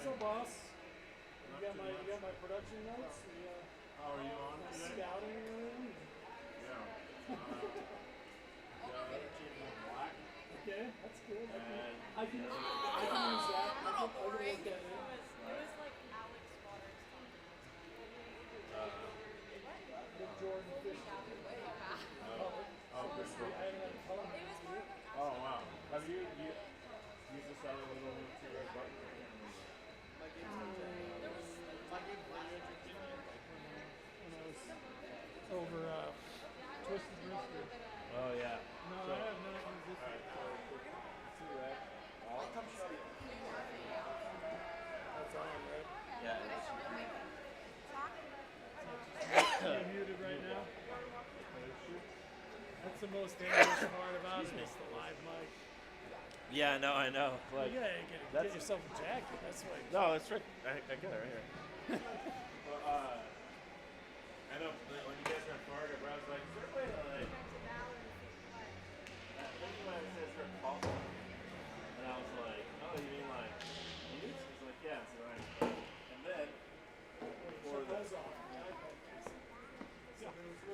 What's up, boss? You got my production notes? How are you on today? Scouting or anything? Yeah. The other team was black. Okay, that's good. And I can use that. I can work that in. It was like Alex Waters Big Jordan Fish. Oh, good stuff. I haven't had a color. It was more of like Oh, wow. Have you used this other little two-red button? I can't remember. there was When I was over Twisted Rooster. Oh, yeah. No, So, I have not used this. alright, so two-red. I'll come show you. That's on, right? Yeah, it's You're muted right now. That's the most dangerous part about it, is the live mic. Yeah, no, I know. Like, You gotta get yourself a jacket. That's why. no, it's right. I got it right here. Well, I know when you guys are in Florida, bro, I was like, is there a way to like? I think you might have said her call. And I was like, oh, you mean like mute? He's like, yeah. So and then for the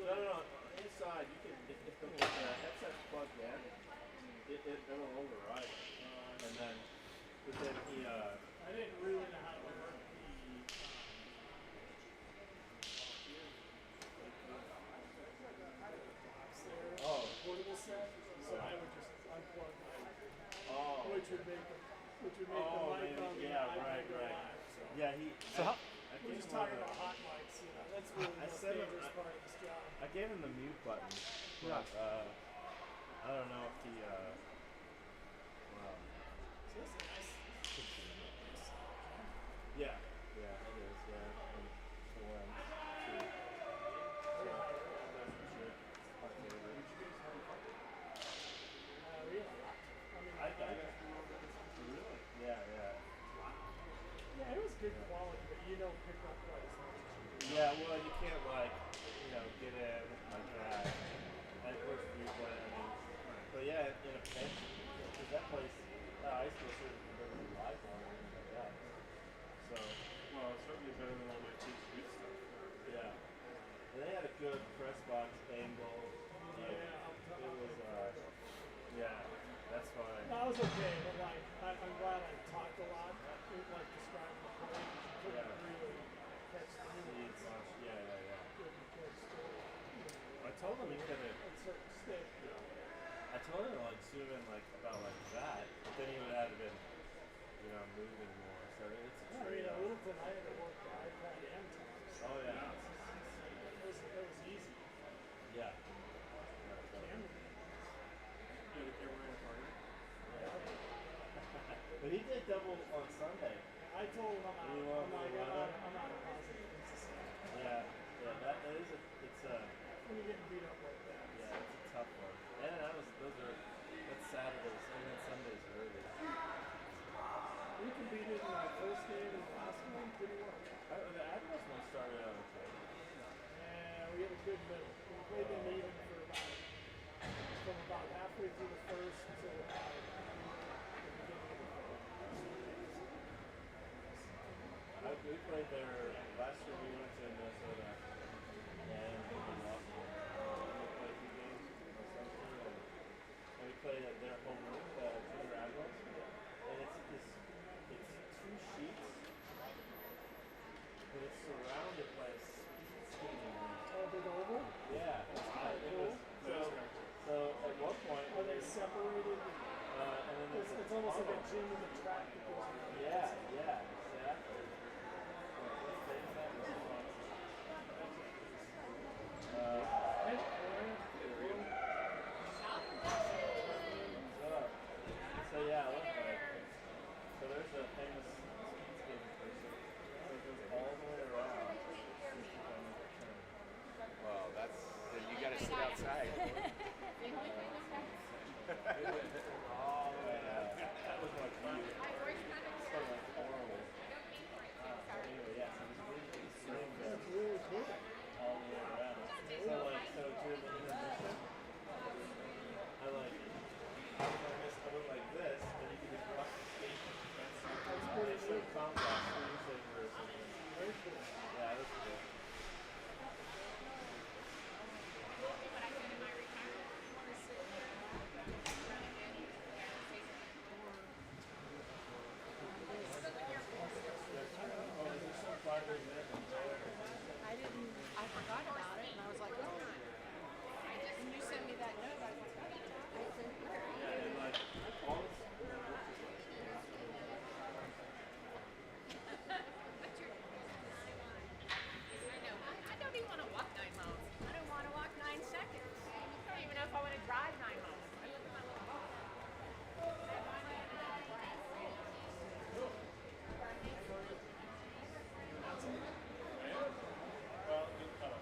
no, inside you can if the headset's plugged in, it'll override. And then but then he I didn't really know how to work oh portable set, so I would just unplug oh which would make the mic on the yeah iPad right. live. So. Yeah, he. So I, how, I we're gave just him talking the- about hot mics, you know. That's really the I most said it- dangerous part of this job. I gave him the mute button. Right. But, I don't know if he. Well, So this is nice. yeah, it is. Yeah, and so too. So that's for sure. My favorite. Really? I mean, I really. Yeah. yeah, it was good quality, but you don't pick up quite as much. Yeah, well, you can't like, get in like that. And of course, replay. I mean, but yeah, in a pinch, because that place, I used to listen to the live on and things like that. So, Well, it's certainly better than all my teach good stuff. yeah, and they had a good press box angle. Like, it was, yeah, that's fine. No, I was okay, but like, I'm glad I talked a lot, like describing the play. You couldn't really catch the Needs nuance. much. Yeah. Couldn't catch I told him he could have. a certain stick. I told him to like zoom in like about like that, but then he would have been, moving more. So it's a I mean, trade-off. Littleton, I had to work the iPad and times. Oh yeah. It was easy. Yeah. Camera. You know, the camera in the party. But he did double on Sunday. I told him I'm not a positive. Yeah. That is it's a When you're getting beat up like that. yeah, it's a tough one. And that's Saturdays and then Sundays early. We competed in our first game and the last one pretty well. The Admirals one started out okay. And we had a good middle. We played them even for from about halfway through the first to about the beginning of the third. We played there last year. We went to Minnesota and we lost. We played 2 games. And we played at their home rink, the Junior Admirals. And it's 2 sheets, but it's surrounded by a skating rink. Oh, big oval? Yeah, it was. So at one point, Are they separated? and then there's It's almost like a gym in the track that goes around. yeah, exactly. What state is that? This is on. So yeah, look like. So there's a famous speed skating person. So it goes all the way around. Well, you gotta sit outside. All the way out. That was like weird. So like horrible. Anyway, yeah, so this really swing That's really cool. all the way around. So during the intermission, I went like this, and you can just watch the skate. That's pretty some compact screensaver or something. Very cool. Yeah, that's cool. What I did in my retirement. You want to sit there and run again? So when you're Oh, is there some part where you met them? I forgot about it, and I was like, oh. And you sent me that note. I was like, oh, Yeah, and like, all this, I know. I don't even want to walk 9 miles. I don't want to walk 9 seconds. I don't even know if I want to drive 9 miles. I look at my little car. well, good cut.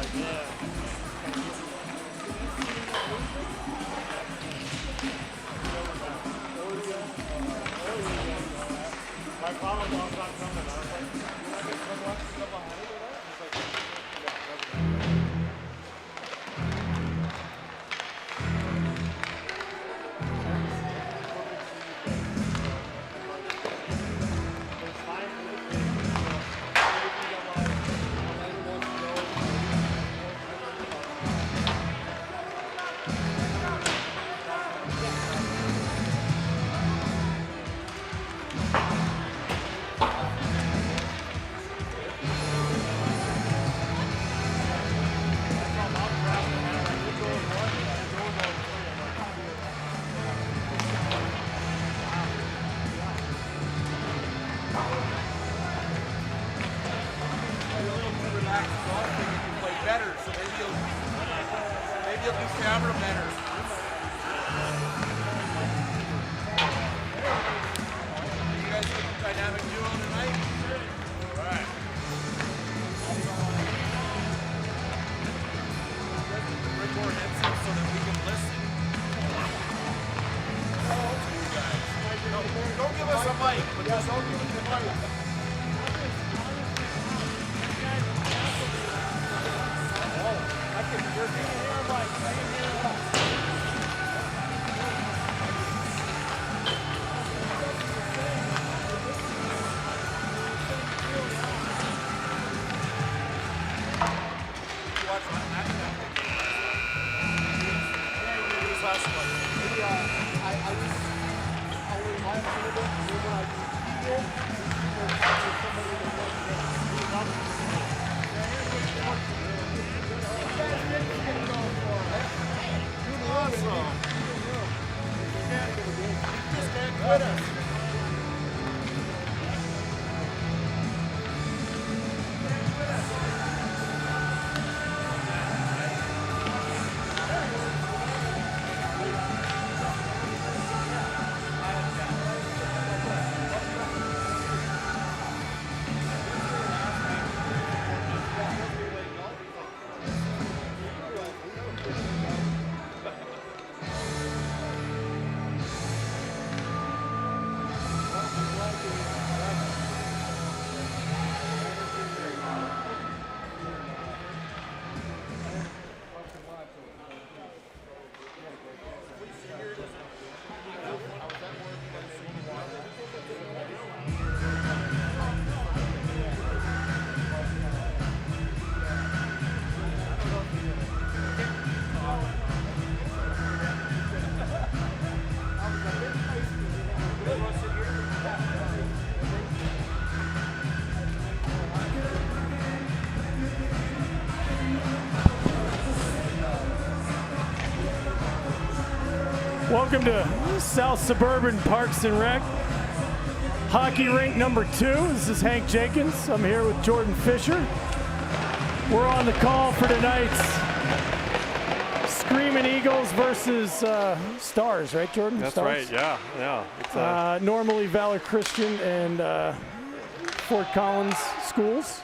Thanks, man. My father-in-law's not coming. I was like, you want me to come watch the double header or that? He's like, no, doesn't matter. There's 5 minutes. mic, but just don't give it the mic. Welcome to South Suburban Parks and Rec, hockey rink number 2. This is Hank Jenkins. I'm here with Jordan Fisher. We're on the call for tonight's Screaming Eagles versus Stars, right, Jordan? That's Stars? right, yeah. It's, normally Valor Christian and Fort Collins schools.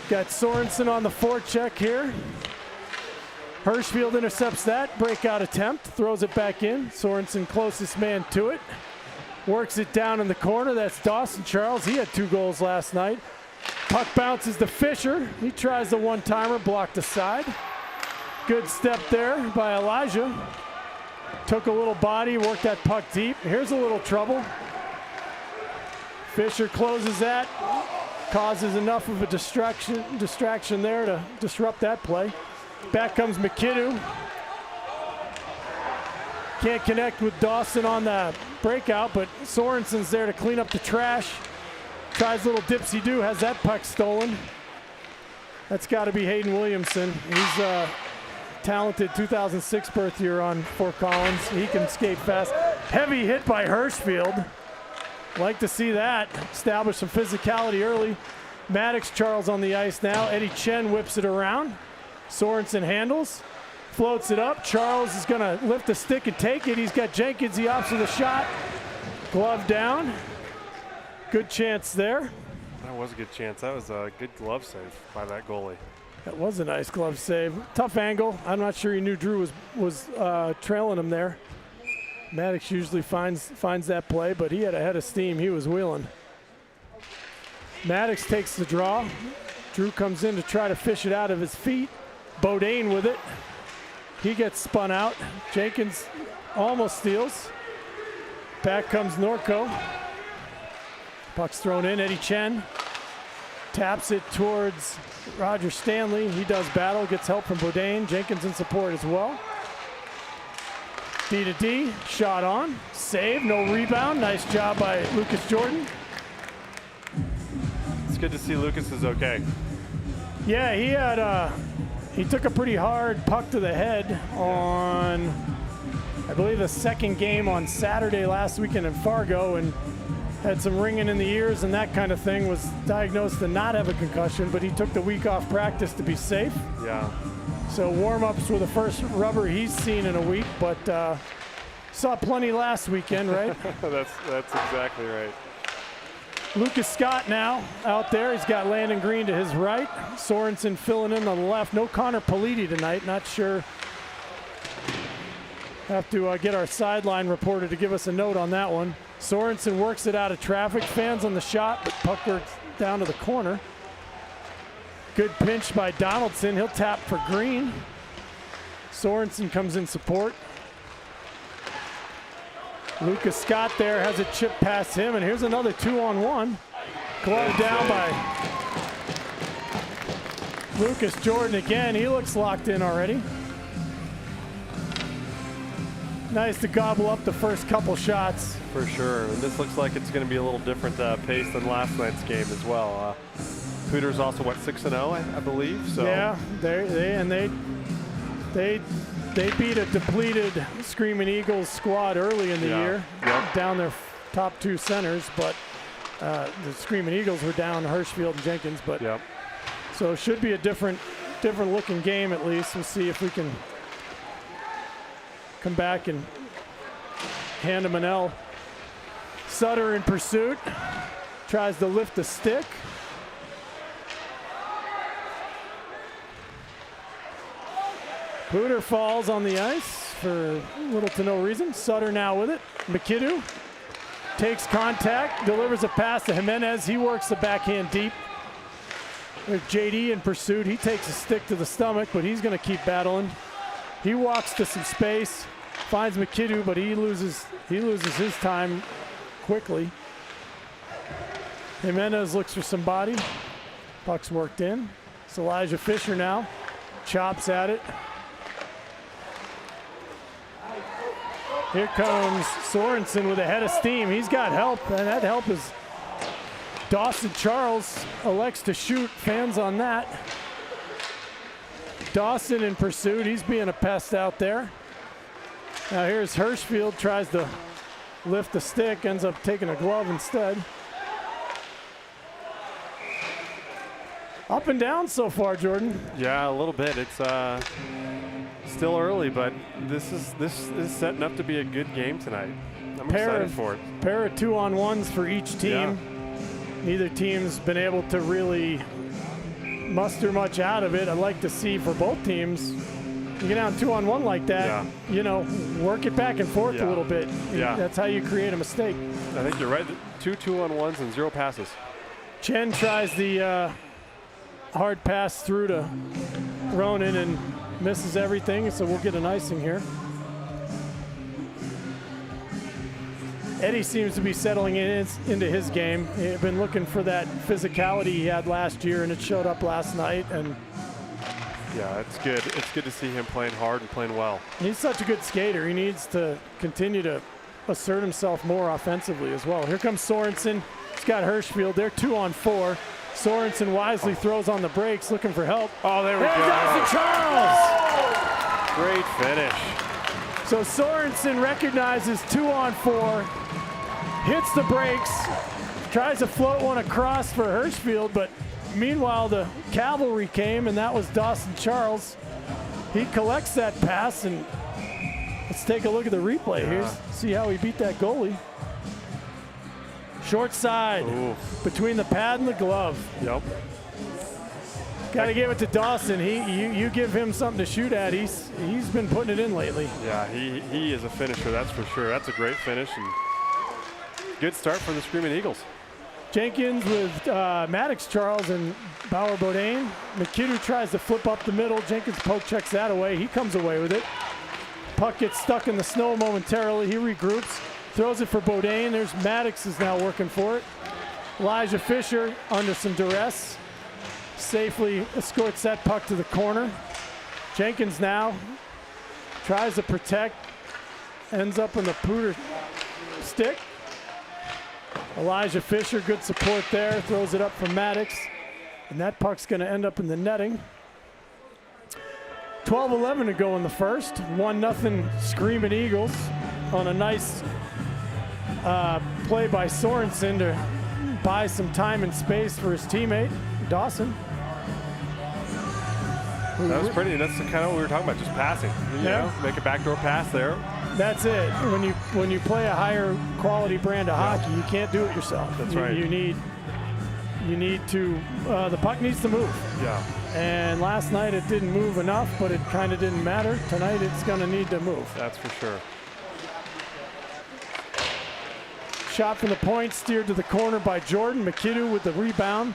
Got Sorensen on the forecheck here. Hirschfield intercepts that breakout attempt, throws it back in. Sorensen closest man to it. Works it down in the corner. That's Dawson Charles. He had 2 goals last night. Puck bounces to Fisher. He tries the one-timer, blocked aside. Good step there by Elijah. Took a little body, worked that puck deep. Here's a little trouble. Fisher closes that. Causes enough of a distraction there to disrupt that play. Back comes MacKinnon. Can't connect with Dawson on the breakout, but Sorensen's there to clean up the trash. Tries a little dipsy-do, has that puck stolen. That's got to be Hayden Williamson. He's a talented 2006 birth year on Fort Collins. He can skate fast. Heavy hit by Hirschfield. Like to see that. Establish some physicality early. Maddox Charles on the ice now. Eddie Chen whips it around. Sorensen handles, floats it up. Charles is going to lift the stick and take it. He's got Jenkins, the opposite of the shot. Glove down. Good chance there. that was a good chance. That was a good glove save by that goalie. That was a nice glove save. Tough angle. I'm not sure he knew Drew was trailing him there. Maddox usually finds that play, but he had a head of steam. He was wheeling. Maddox takes the draw. Drew comes in to try to fish it out of his feet. Bodine with it. He gets spun out. Jenkins almost steals. Back comes Norco. Puck's thrown in. Eddie Chen taps it towards Roger Stanley. He does battle, gets help from Bodine. Jenkins in support as well. D to D, shot on, save, no rebound. Nice job by Lucas Jordan. It's good to see Lucas is okay. Yeah, he took a pretty hard puck to the head on, I believe, the second game on Saturday last weekend in Fargo, and had some ringing in the ears and that kind of thing. Was diagnosed to not have a concussion, but he took the week off practice to be safe. Yeah. So warm-ups were the first rubber he's seen in a week, but saw plenty last weekend, right? That's exactly right. Lucas Scott now out there. He's got Landon Green to his right. Sorensen filling in on the left. No Connor Politi tonight. Not sure Have to get our sideline reporter to give us a note on that one. Sorensen works it out of traffic. Fans on the shot, but puck works down to the corner. Good pinch by Donaldson. He'll tap for Green. Sorensen comes in support. Lucas Scott there has a chip past him, and here's another 2-on-1. Glove down by Lucas Jordan again. He looks locked in already. Nice to gobble up the first couple shots. For sure. And this looks like it's going to be a little different pace than last night's game as well. Hooters also, what, 6-0, I believe? So. Yeah, they beat a depleted Screaming Eagles squad early in the year, down their top two centers, but the Screaming Eagles were down Hirschfield and Jenkins, but so it should be a different looking game at least. We'll see if we can come back and hand him an L. Sutter in pursuit, tries to lift the stick. Hooter falls on the ice for little to no reason. Sutter now with it. MacKinnon takes contact, delivers a pass to Jimenez. He works the backhand deep. With JD in pursuit, he takes a stick to the stomach, but he's going to keep battling. He walks to some space, finds MacKinnon, but he loses his time quickly. Jimenez looks for some body. Puck's worked in. It's Elijah Fisher now. Chops at it. Here comes Sorensen with a head of steam. He's got help, and that help is Dawson Charles elects to shoot. Fans on that. Dawson in pursuit. He's being a pest out there. Now here's Hirschfield, tries to lift the stick, ends up taking a glove instead. Up and down so far, Jordan. Yeah, a little bit. It's still early, but this is setting up to be a good game tonight. I'm excited for it. Pair of 2-on-1s for each team. Yeah. Neither team's been able to really muster much out of it. I'd like to see for both teams, you get down 2-on-1 like that, you know, work it back and forth a little bit. Yeah. That's how you create a mistake. I think you're right. 2-on-1s and 0 passes. Chen tries the hard pass through to Ronan and misses everything, so we'll get an icing here. Eddie seems to be settling into his game. He's been looking for that physicality he had last year, and it showed up last night. And yeah, it's good. It's good to see him playing hard and playing well. He's such a good skater. He needs to continue to assert himself more offensively as well. Here comes Sorensen. He's got Hirschfield. They're 2-on-4. Sorensen wisely throws on the brakes, looking for help. Oh, there we go. Dawson Charles! Great finish. So Sorensen recognizes 2-on-4, hits the brakes, tries to float one across for Hirschfield, but meanwhile the cavalry came, and that was Dawson Charles. He collects that pass, and let's take a look at the replay here. See how he beat that goalie. Short side. Ooh. Between the pad and the glove. Yep. Got to give it to Dawson. You give him something to shoot at. He's been putting it in lately. Yeah, he is a finisher, that's for sure. That's a great finish, and good start for the Screaming Eagles. Jenkins with Maddox Charles and Bauer Bodine. MacKinnon tries to flip up the middle. Jenkins poke checks that away. He comes away with it. Puck gets stuck in the snow momentarily. He regroups, throws it for Bodine. There's Maddox is now working for it. Elijah Fisher under some duress safely escorts that puck to the corner. Jenkins now tries to protect, ends up on the Pooter stick. Elijah Fisher, good support there, throws it up for Maddox, and that puck's going to end up in the netting. 12-11 to go in the first. 1-0 Screaming Eagles on a nice play by Sorensen to buy some time and space for his teammate, Dawson. That was pretty. That's kind of what we were talking about, just passing. You know, make a backdoor pass there. That's it. When you play a higher quality brand of hockey, you can't do it yourself. That's right. You need to. The puck needs to move. Yeah. And last night it didn't move enough, but it kind of didn't matter. Tonight it's going to need to move. That's for sure. Shot from the point, steered to the corner by Jordan. McKinnon with the rebound.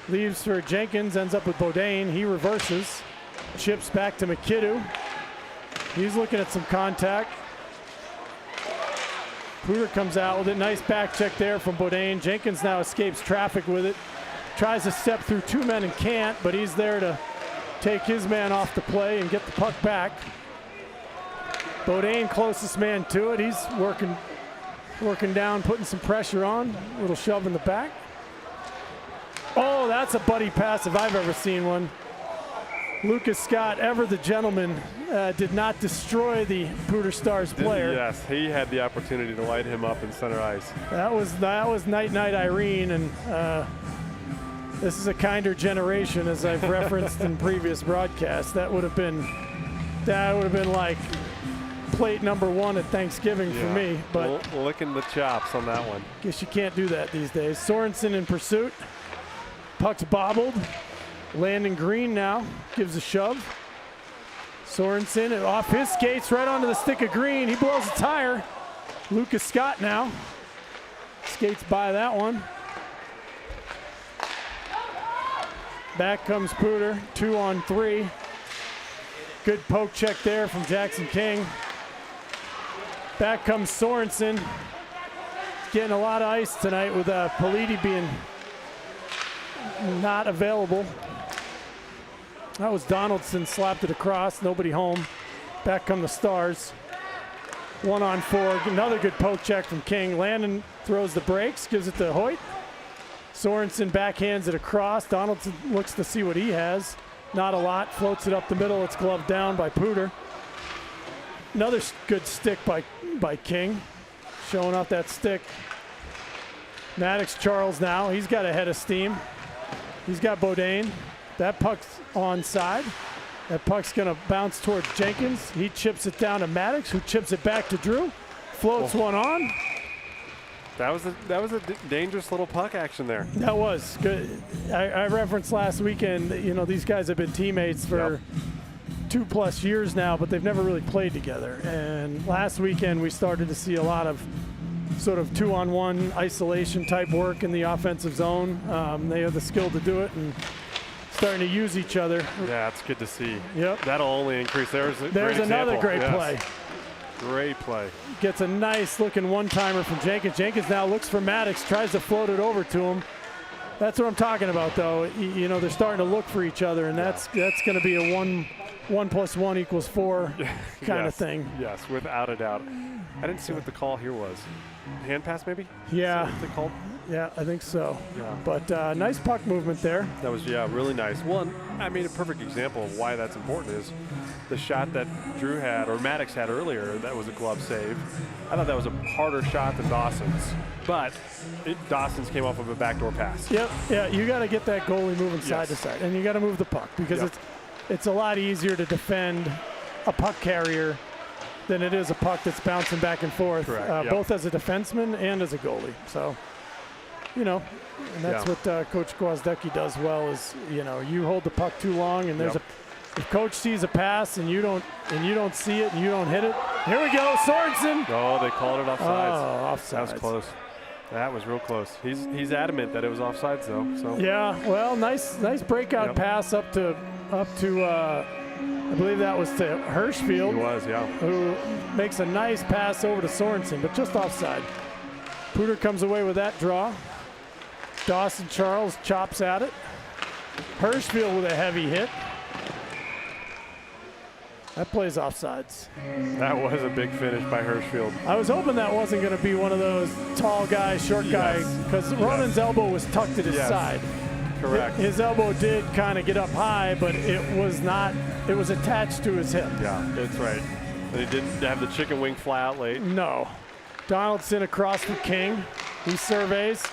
Leaves for Jenkins, ends up with Bodine. He reverses. Chips back to McKinnon. He's looking at some contact. Pooter comes out with it. Nice back check there from Bodine. Jenkins now escapes traffic with it. Tries to step through two men and can't, but he's there to take his man off the play and get the puck back. Bodine, closest man to it. He's working down, putting some pressure on. A little shove in the back. Oh, that's a buddy pass if I've ever seen one. Lucas Scott, ever the gentleman, did not destroy the Pooter Stars player. Yes, he had the opportunity to light him up in center ice. That was Night Night Irene, and this is a kinder generation, as I've referenced in previous broadcasts. That would have been like plate number one at Thanksgiving for me. But licking the chops on that one. Guess you can't do that these days. Sorensen in pursuit. Puck's bobbled. Landon Green now gives a shove. Sorensen off his skates right onto the stick of Green. He blows a tire. Lucas Scott now skates by that one. Back comes Pooter, 2-on-3. Good poke check there from Jackson King. Back comes Sorensen. Getting a lot of ice tonight with Politi being not available. That was Donaldson, slapped it across, nobody home. Back come the Stars. 1-on-4, another good poke check from King. Landon throws the brakes, gives it to Hoyt. Sorensen backhands it across. Donaldson looks to see what he has. Not a lot, floats it up the middle. It's gloved down by Pooter. Another good stick by King, showing off that stick. Maddox Charles now, he's got a head of steam. He's got Bodine. That puck's onside. That puck's gonna bounce towards Jenkins. He chips it down to Maddox, who chips it back to Drew. Floats one on. That was a dangerous little puck action there. That was good. I referenced last weekend, you know, these guys have been teammates for 2+ years now, but they've never really played together. And last weekend we started to see a lot of sort of 2-on-1 isolation type work in the offensive zone. They have the skill to do it and starting to use each other. Yeah, it's good to see. Yep. That'll only increase. There's another great play. Great play. Gets a nice looking one-timer from Jenkins. Jenkins now looks for Maddox, tries to float it over to him. That's what I'm talking about, though. You know, they're starting to look for each other, and that's going to be a 1 + 1 = 4 kind of thing. Yes, without a doubt. I didn't see what the call here was. Hand pass, maybe? Yeah. Is that what they called? Yeah, I think so. Yeah. But nice puck movement there. That was, really nice. One, I mean, a perfect example of why that's important is the shot that Drew had, or Maddox had earlier, that was a glove save. I thought that was a harder shot than Dawson's, but Dawson's came off of a backdoor pass. Yep, yeah, you got to get that goalie moving side to side, and you got to move the puck because it's a lot easier to defend a puck carrier than it is a puck that's bouncing back and forth, both as a defenseman and as a goalie. So, you know, and that's what Coach Gwozdecki does well is, you know, you hold the puck too long and there's if Coach sees a pass and you don't see it and you don't hit it. Here we go, Sorensen. Oh, they called it offsides. Oh, offsides. That was close. That was real close. He's adamant that it was offsides though. So yeah, well, nice breakout pass up to I believe that was to Hirschfield. It was, who makes a nice pass over to Sorensen, but just offside. Pooter comes away with that draw. Dawson Charles chops at it. Hirschfield with a heavy hit. That plays offsides. That was a big finish by Hirschfield. I was hoping that wasn't going to be one of those tall guy, short guy, because Ronan's elbow was tucked at his side. Correct. His elbow did kind of get up high, but it was not. It was attached to his hip. Yeah, that's right. And he didn't have the chicken wing fly out late. No. Donaldson across for King. He surveys.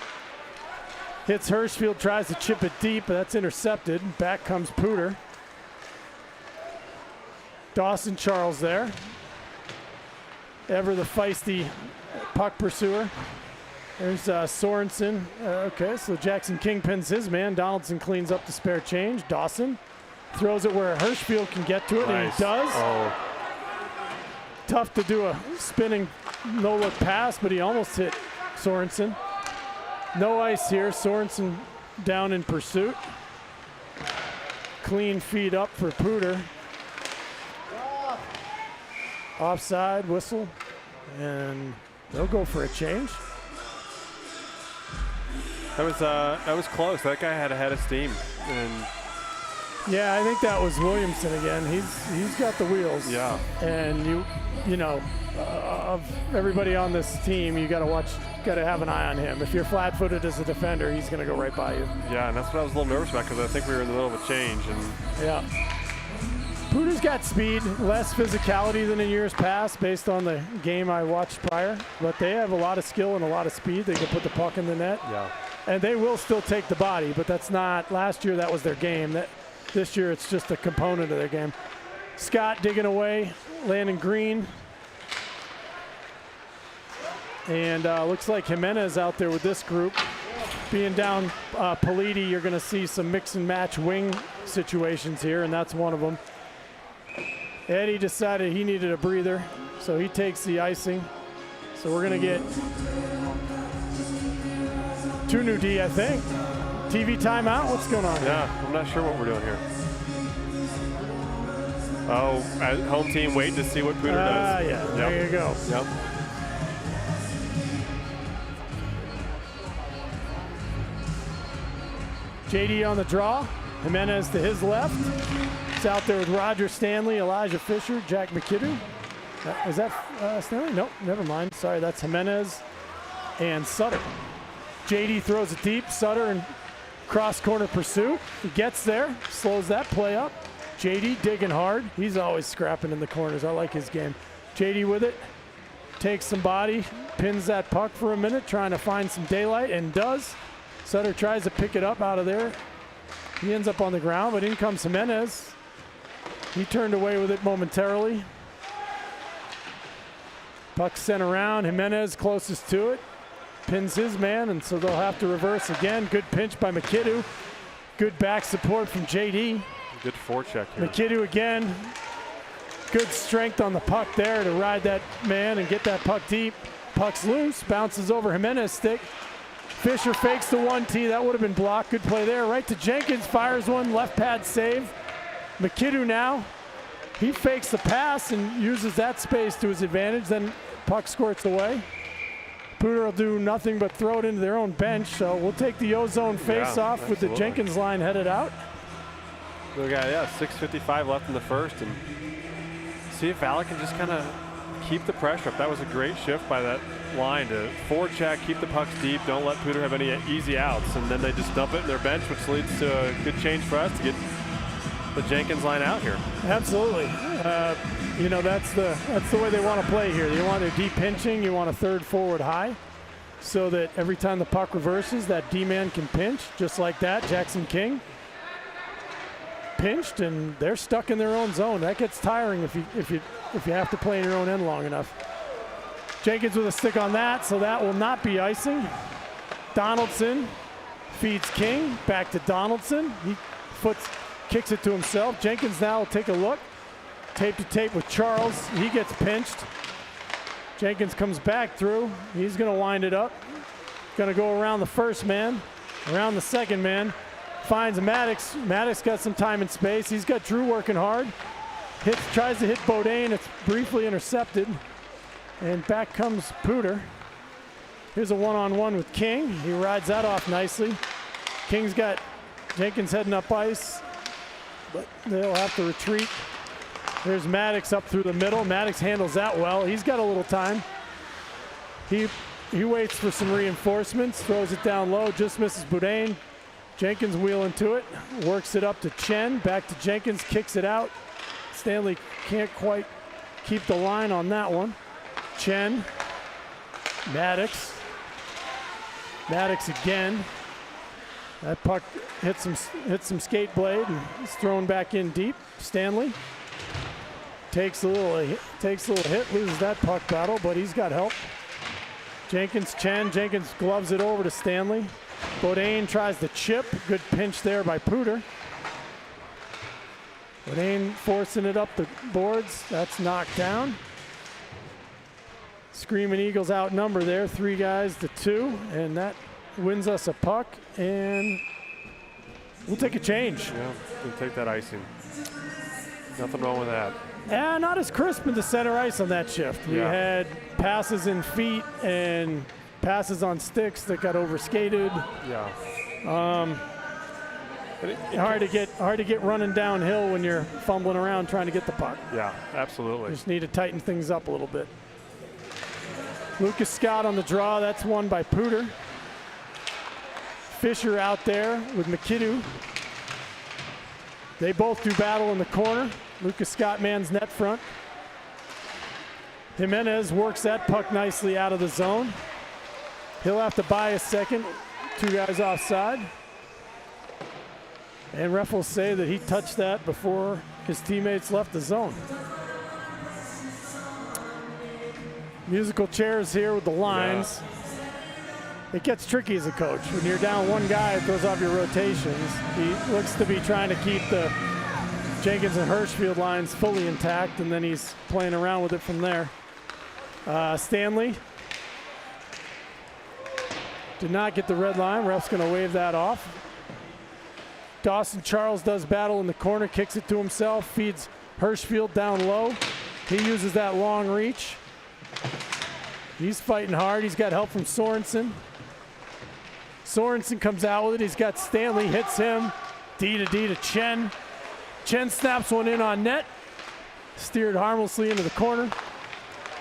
Hits Hirschfield, tries to chip it deep, but that's intercepted. Back comes Pooter. Dawson Charles there. Ever the feisty puck pursuer. There's Sorensen. Okay, so Jackson King pins his man. Donaldson cleans up the spare change. Dawson throws it where Hirschfield can get to it, and he does. Oh, Tough to do a spinning no-look pass, but he almost hit Sorensen. No ice here. Sorensen down in pursuit. Clean feed up for Pooter. Offside whistle, and they'll go for a change. that was close. That guy had a head of steam. And Yeah, I think that was Williamson again. He's got the wheels. yeah, And you know, of everybody on this team, you got to have an eye on him. If you're flat-footed as a defender, he's going to go right by you. yeah, and that's what I was a little nervous about because I think we were in the middle of a change. And Yeah. Pooter's got speed, less physicality than in years past based on the game I watched prior, but they have a lot of skill and a lot of speed. They can put the puck in the net, yeah, and they will still take the body, but that's not, last year that was their game. This year it's just a component of their game. Scott digging away, Landon Green. And looks like Jimenez out there with this group. Being down Politi, you're going to see some mix and match wing situations here, and that's one of them. Eddie decided he needed a breather, so he takes the icing. So we're going to get 2 new D, I think. TV timeout? What's going on here? yeah. I'm not sure what we're doing here. Oh, home team waiting to see what Pooter does. Yeah, there you go. Yep. JD on the draw. Jimenez to his left. It's out there with Roger Stanley, Elijah Fisher, Jack McKinnon. Is that Stanley? Nope, never mind. Sorry, that's Jimenez and Sutter. JD throws it deep. Sutter in cross corner pursuit. He gets there, slows that play up. JD digging hard. He's always scrapping in the corners. I like his game. JD with it. Takes some body, pins that puck for a minute, trying to find some daylight, and does. Sutter tries to pick it up out of there. He ends up on the ground, but in comes Jimenez. He turned away with it momentarily. Puck sent around. Jimenez closest to it. Pins his man, and so they'll have to reverse again. Good pinch by McKinnon. Good back support from JD. Good forecheck here. McKinnon again. Good strength on the puck there to ride that man and get that puck deep. Puck's loose, bounces over Jimenez stick. Fisher fakes the 1T. That would have been blocked. Good play there. Right to Jenkins. Fires one. Left pad save. McKinnon now. He fakes the pass and uses that space to his advantage. Then puck squirts away. Pooter will do nothing but throw it into their own bench. So we'll take the O-zone face-off with the Jenkins line headed out. We got 6:55 left in the first, and see if Alec can just kind of keep the pressure up. That was a great shift by that line to forecheck, keep the pucks deep, don't let Pooter have any easy outs, and then they just dump it in their bench, which leads to a good change for us to get the Jenkins line out here. Absolutely. You know, that's the way they want to play here. You want a deep pinching, you want a third forward high, so that every time the puck reverses, that D-man can pinch, just like that. Jackson King pinched, and they're stuck in their own zone. That gets tiring if you have to play in your own end long enough. Jenkins with a stick on that, so that will not be icing. Donaldson feeds King, back to Donaldson. He kicks it to himself. Jenkins now will take a look. Tape to tape with Charles. He gets pinched. Jenkins comes back through. He's going to wind it up. Going to go around the first man, around the second man. Finds Maddox. Maddox got some time and space. He's got Drew working hard. Tries to hit Bodine. It's briefly intercepted. And back comes Pooter. Here's a one-on-one with King. He rides that off nicely. King's got Jenkins heading up ice, but they'll have to retreat. There's Maddox up through the middle. Maddox handles that well. He's got a little time. He waits for some reinforcements, throws it down low, just misses Boudin. Jenkins wheeling to it, works it up to Chen, back to Jenkins, kicks it out. Stanley can't quite keep the line on that one. Chen, Maddox again. That puck hits some skate blade and it's thrown back in deep. Stanley takes a little hit, loses that puck battle, but he's got help. Jenkins, Chen. Jenkins gloves it over to Stanley. Bodine tries to chip. Good pinch there by Pooter. Bodine forcing it up the boards. That's knocked down. Screaming Eagles outnumber there, 3 guys to 2, and that wins us a puck, and we'll take a change. Yeah, we'll take that icing. Nothing wrong with that. And not as crisp in the center ice on that shift. We had passes in feet and passes on sticks that got overskated. Yeah. Hard to get running downhill when you're fumbling around trying to get the puck. Yeah, absolutely. Just need to tighten things up a little bit. Lucas Scott on the draw. That's won by Pooter. Fisher out there with MacKinnon. They both do battle in the corner. Lucas Scott mans net front. Jimenez works that puck nicely out of the zone. He'll have to buy a second. 2 guys offside. And ref will say that he touched that before his teammates left the zone. Musical chairs here with the lines. It gets tricky as a coach. When you're down 1 guy, it throws off your rotations. He looks to be trying to keep the Jenkins and Hirschfield lines fully intact, and then he's playing around with it from there. Stanley did not get the red line. Ref's going to wave that off. Dawson Charles does battle in the corner, kicks it to himself, feeds Hirschfield down low. He uses that long reach. He's fighting hard. He's got help from Sorensen. Sorensen comes out with it. He's got Stanley, hits him. D to Chen. Chen snaps one in on net. Steered harmlessly into the corner.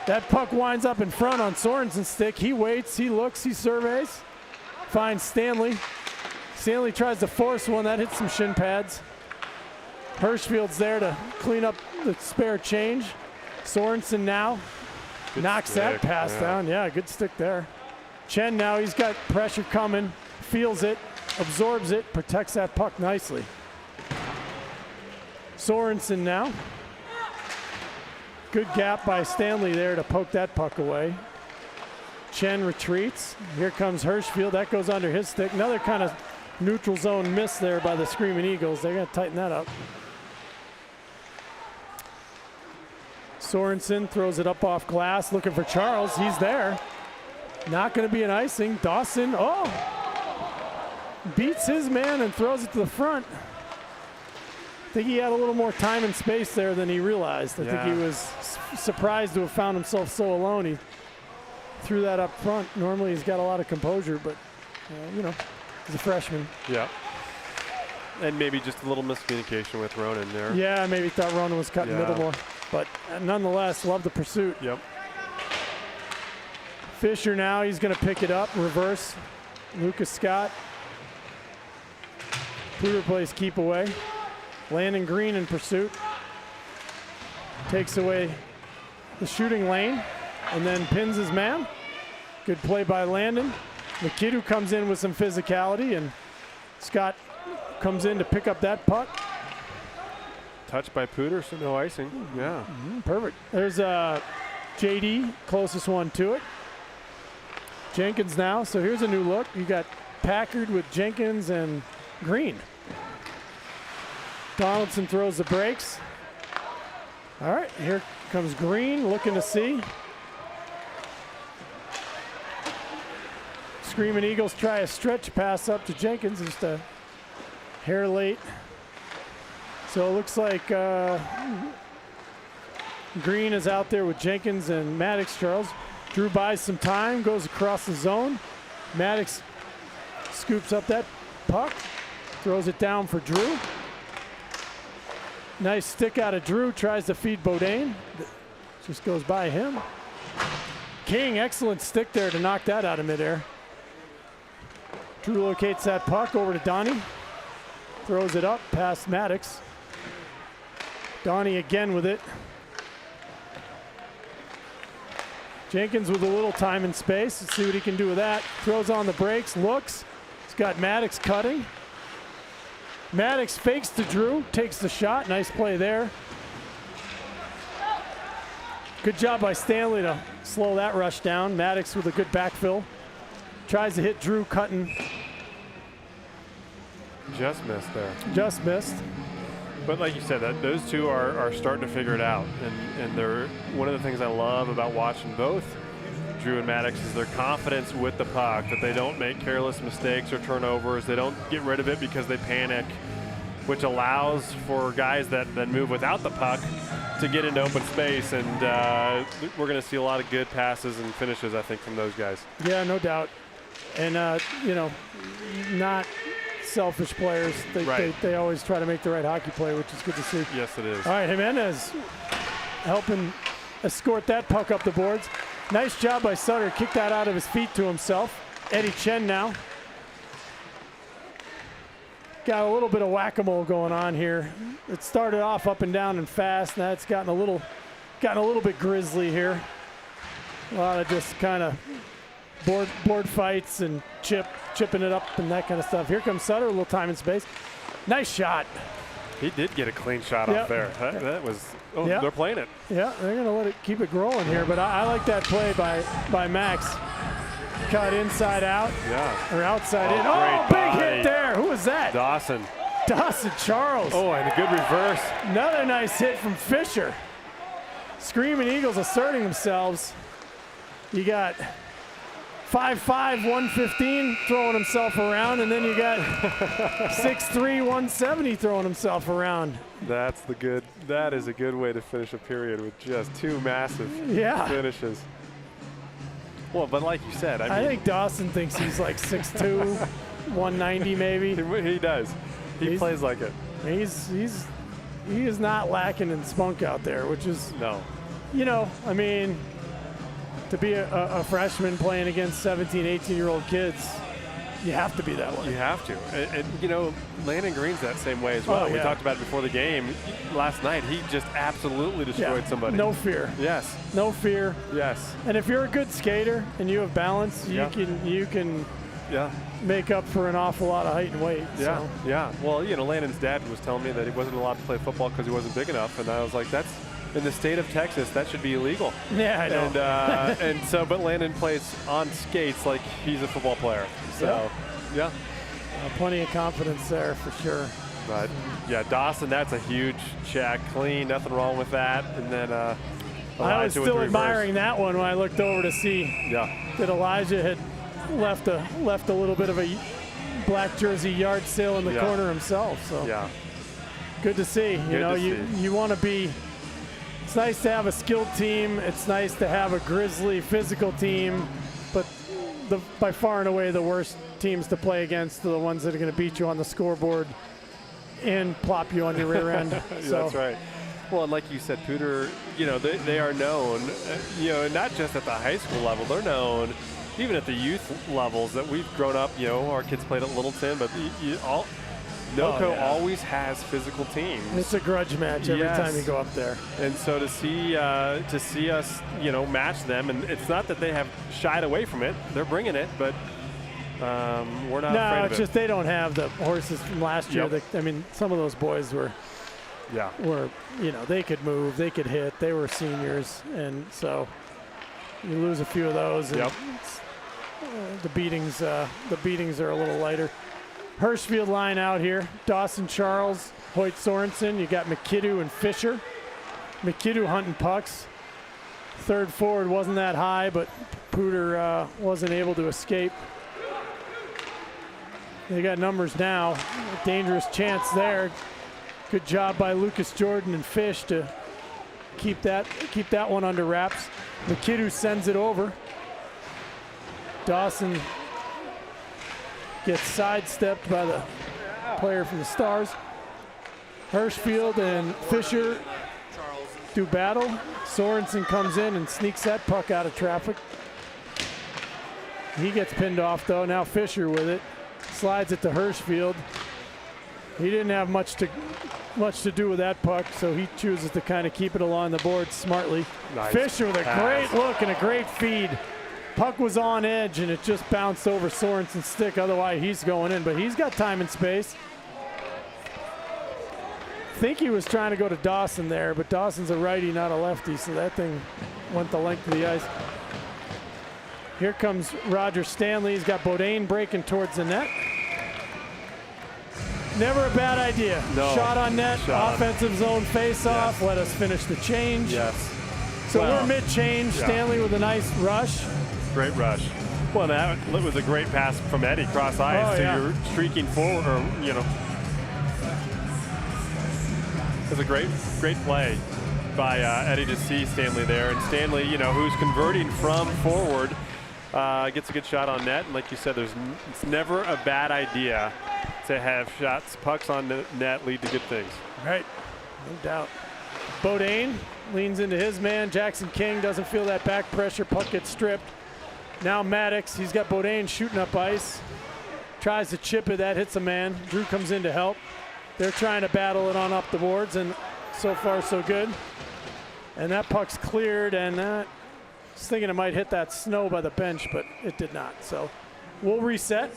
That puck winds up in front on Sorensen's stick. He waits, he looks, he surveys. Finds Stanley. Stanley tries to force one. That hits some shin pads. Hirschfield's there to clean up the spare change. Sorensen now knocks that pass down. Yeah, good stick there. Chen now, he's got pressure coming, feels it, absorbs it, protects that puck nicely. Sorensen now. Good gap by Stanley there to poke that puck away. Chen retreats. Here comes Hirschfield. That goes under his stick. Another kind of neutral zone miss there by the Screaming Eagles. They're going to tighten that up. Sorensen throws it up off glass, looking for Charles. He's there. Not going to be an icing. Dawson, beats his man and throws it to the front. I think he had a little more time and space there than he realized. I think he was surprised to have found himself so alone. He threw that up front. Normally he's got a lot of composure, but you know, he's a freshman. Yeah. And maybe just a little miscommunication with Ronan there. Yeah, maybe thought Ronan was cutting middle more. But nonetheless, love the pursuit. Yep. Fisher now, he's going to pick it up, reverse. Lucas Scott. Pooter plays keep away. Landon Green in pursuit. Takes away the shooting lane and then pins his man. Good play by Landon. MacKinnon comes in with some physicality, and Scott comes in to pick up that puck. Touched by Pooter, so no icing. Yeah. Perfect. There's JD, closest one to it. Jenkins now. So here's a new look. You got Packard with Jenkins and Green. Donaldson throws the brakes. All right, here comes Green looking to see. Screaming Eagles try a stretch pass up to Jenkins, just a hair late. So it looks like Green is out there with Jenkins and Maddox Charles. Drew buys some time, goes across the zone. Maddox scoops up that puck, throws it down for Drew. Nice stick out of Drew, tries to feed Bodine. Just goes by him. King, excellent stick there to knock that out of midair. Drew locates that puck over to Donnie. Throws it up past Maddox. Donnie again with it. Jenkins with a little time and space. Let's see what he can do with that. Throws on the brakes, looks. He's got Maddox cutting. Maddox fakes to Drew, takes the shot. Nice play there. Good job by Stanley to slow that rush down. Maddox with a good backfill. Tries to hit Drew cutting. Just missed there. Just missed. But like you said, those two are starting to figure it out. And they're one of the things I love about watching both Drew and Maddox is their confidence with the puck, that they don't make careless mistakes or turnovers. They don't get rid of it because they panic, which allows for guys that move without the puck to get into open space. And we're going to see a lot of good passes and finishes, I think, from those guys. Yeah, no doubt. And, not selfish players. They always try to make the right hockey play, which is good to see. Yes, it is. All right, Jimenez helping escort that puck up the boards. Nice job by Sutter. Kicked that out of his feet to himself. Eddie Chen now. Got a little bit of whack-a-mole going on here. It started off up and down and fast. Now it's gotten a little bit grisly here. A lot of just kind of board fights and chipping it up and that kind of stuff. Here comes Sutter, a little time and space. Nice shot. He did get a clean shot off there. That was, they're playing it. Yeah, they're going to keep it growing here, but I like that play by Max. Cut inside out. Yeah. Or outside in. Oh, big hit there. Who was that? Dawson Charles. Oh, and a good reverse. Another nice hit from Fisher. Screaming Eagles asserting themselves. You got 5'5", 115 throwing himself around, and then you got 6'3", 170 throwing himself around. That is a good way to finish a period with just two massive finishes. Well, but like you said, I think Dawson thinks he's like 6'2", 190 maybe. He does. He plays like it. He is not lacking in spunk out there, which is to be a freshman playing against 17, 18-year-old kids, you have to be that way. You have to. And Landon Green's that same way as well. Oh, yeah. We talked about it before the game. Last night, he just absolutely destroyed somebody. No fear. Yes. No fear. Yes. And if you're a good skater and you have balance, you can make up for an awful lot of height and weight. Yeah. So. Yeah. Well, Landon's dad was telling me that he wasn't allowed to play football because he wasn't big enough. And I was like, that's – in the state of Texas, that should be illegal. Yeah, I know. But Landon plays on skates like he's a football player. So, plenty of confidence there for sure. But, Dawson, that's a huge check. Clean, nothing wrong with that. And then I was still admiring that one when I looked over to see that Elijah had left a little bit of a black jersey yard sale in the corner himself. So good to see. You want to be. It's nice to have a skilled team. It's nice to have a grisly physical team, but by far and away the worst teams to play against are the ones that are going to beat you on the scoreboard and plop you on your rear end. That's right. Well, and like you said, Pooter, they are known, not just at the high school level. They're known even at the youth levels that we've grown up. Our kids played at Littleton, but NOCO always has physical teams. It's a grudge match every time you go up there. And so to see us, match them, and it's not that they have shied away from it. They're bringing it, but we're not afraid of it. No, it's just they don't have the horses from last year. Some of those boys were, they could move, they could hit. They were seniors, and so you lose a few of those, and the beatings are a little lighter. Hirschfield line out here. Dawson Charles, Hoyt Sorensen. You got McKidoo and Fisher. McKidoo hunting pucks. Third forward wasn't that high, but Pooter wasn't able to escape. They got numbers now. A dangerous chance there. Good job by Lucas Jordan and Fish to keep that one under wraps. McKidoo sends it over. Dawson gets sidestepped by the player from the Stars. Hirschfield and Fisher do battle. Sorensen comes in and sneaks that puck out of traffic. He gets pinned off though. Now Fisher with it. Slides it to Hirschfield. He didn't have much to do with that puck, so he chooses to kind of keep it along the board smartly. Nice Fisher with a pass. great look and a great feed. Puck was on edge, and it just bounced over Sorensen's stick. Otherwise, he's going in, but he's got time and space. I think he was trying to go to Dawson there, but Dawson's a righty, not a lefty, so that thing went the length of the ice. Here comes Roger Stanley. He's got Bodine breaking towards the net. Never a bad idea. No. Shot on net, offensive zone face-off. Yes. Let us finish the change. Yes. So Well, we're mid-change. yeah. Stanley with a nice rush. Great rush. Well, that was a great pass from Eddie cross ice. Oh, so yeah. you're streaking forward, or it was a great play by Eddie to see Stanley there, and Stanley, who's converting from forward, gets a good shot on net. And like you said, it's never a bad idea to have shots, pucks on the net lead to good things. Right, no doubt. Bodine leans into his man. Jackson King doesn't feel that back pressure. Puck gets stripped. Now Maddox, he's got Bodine shooting up ice. Tries to chip it, that hits a man. Drew comes in to help. They're trying to battle it on up the boards, and so far so good. And that puck's cleared, and I was thinking it might hit that snow by the bench, but it did not. So we'll reset.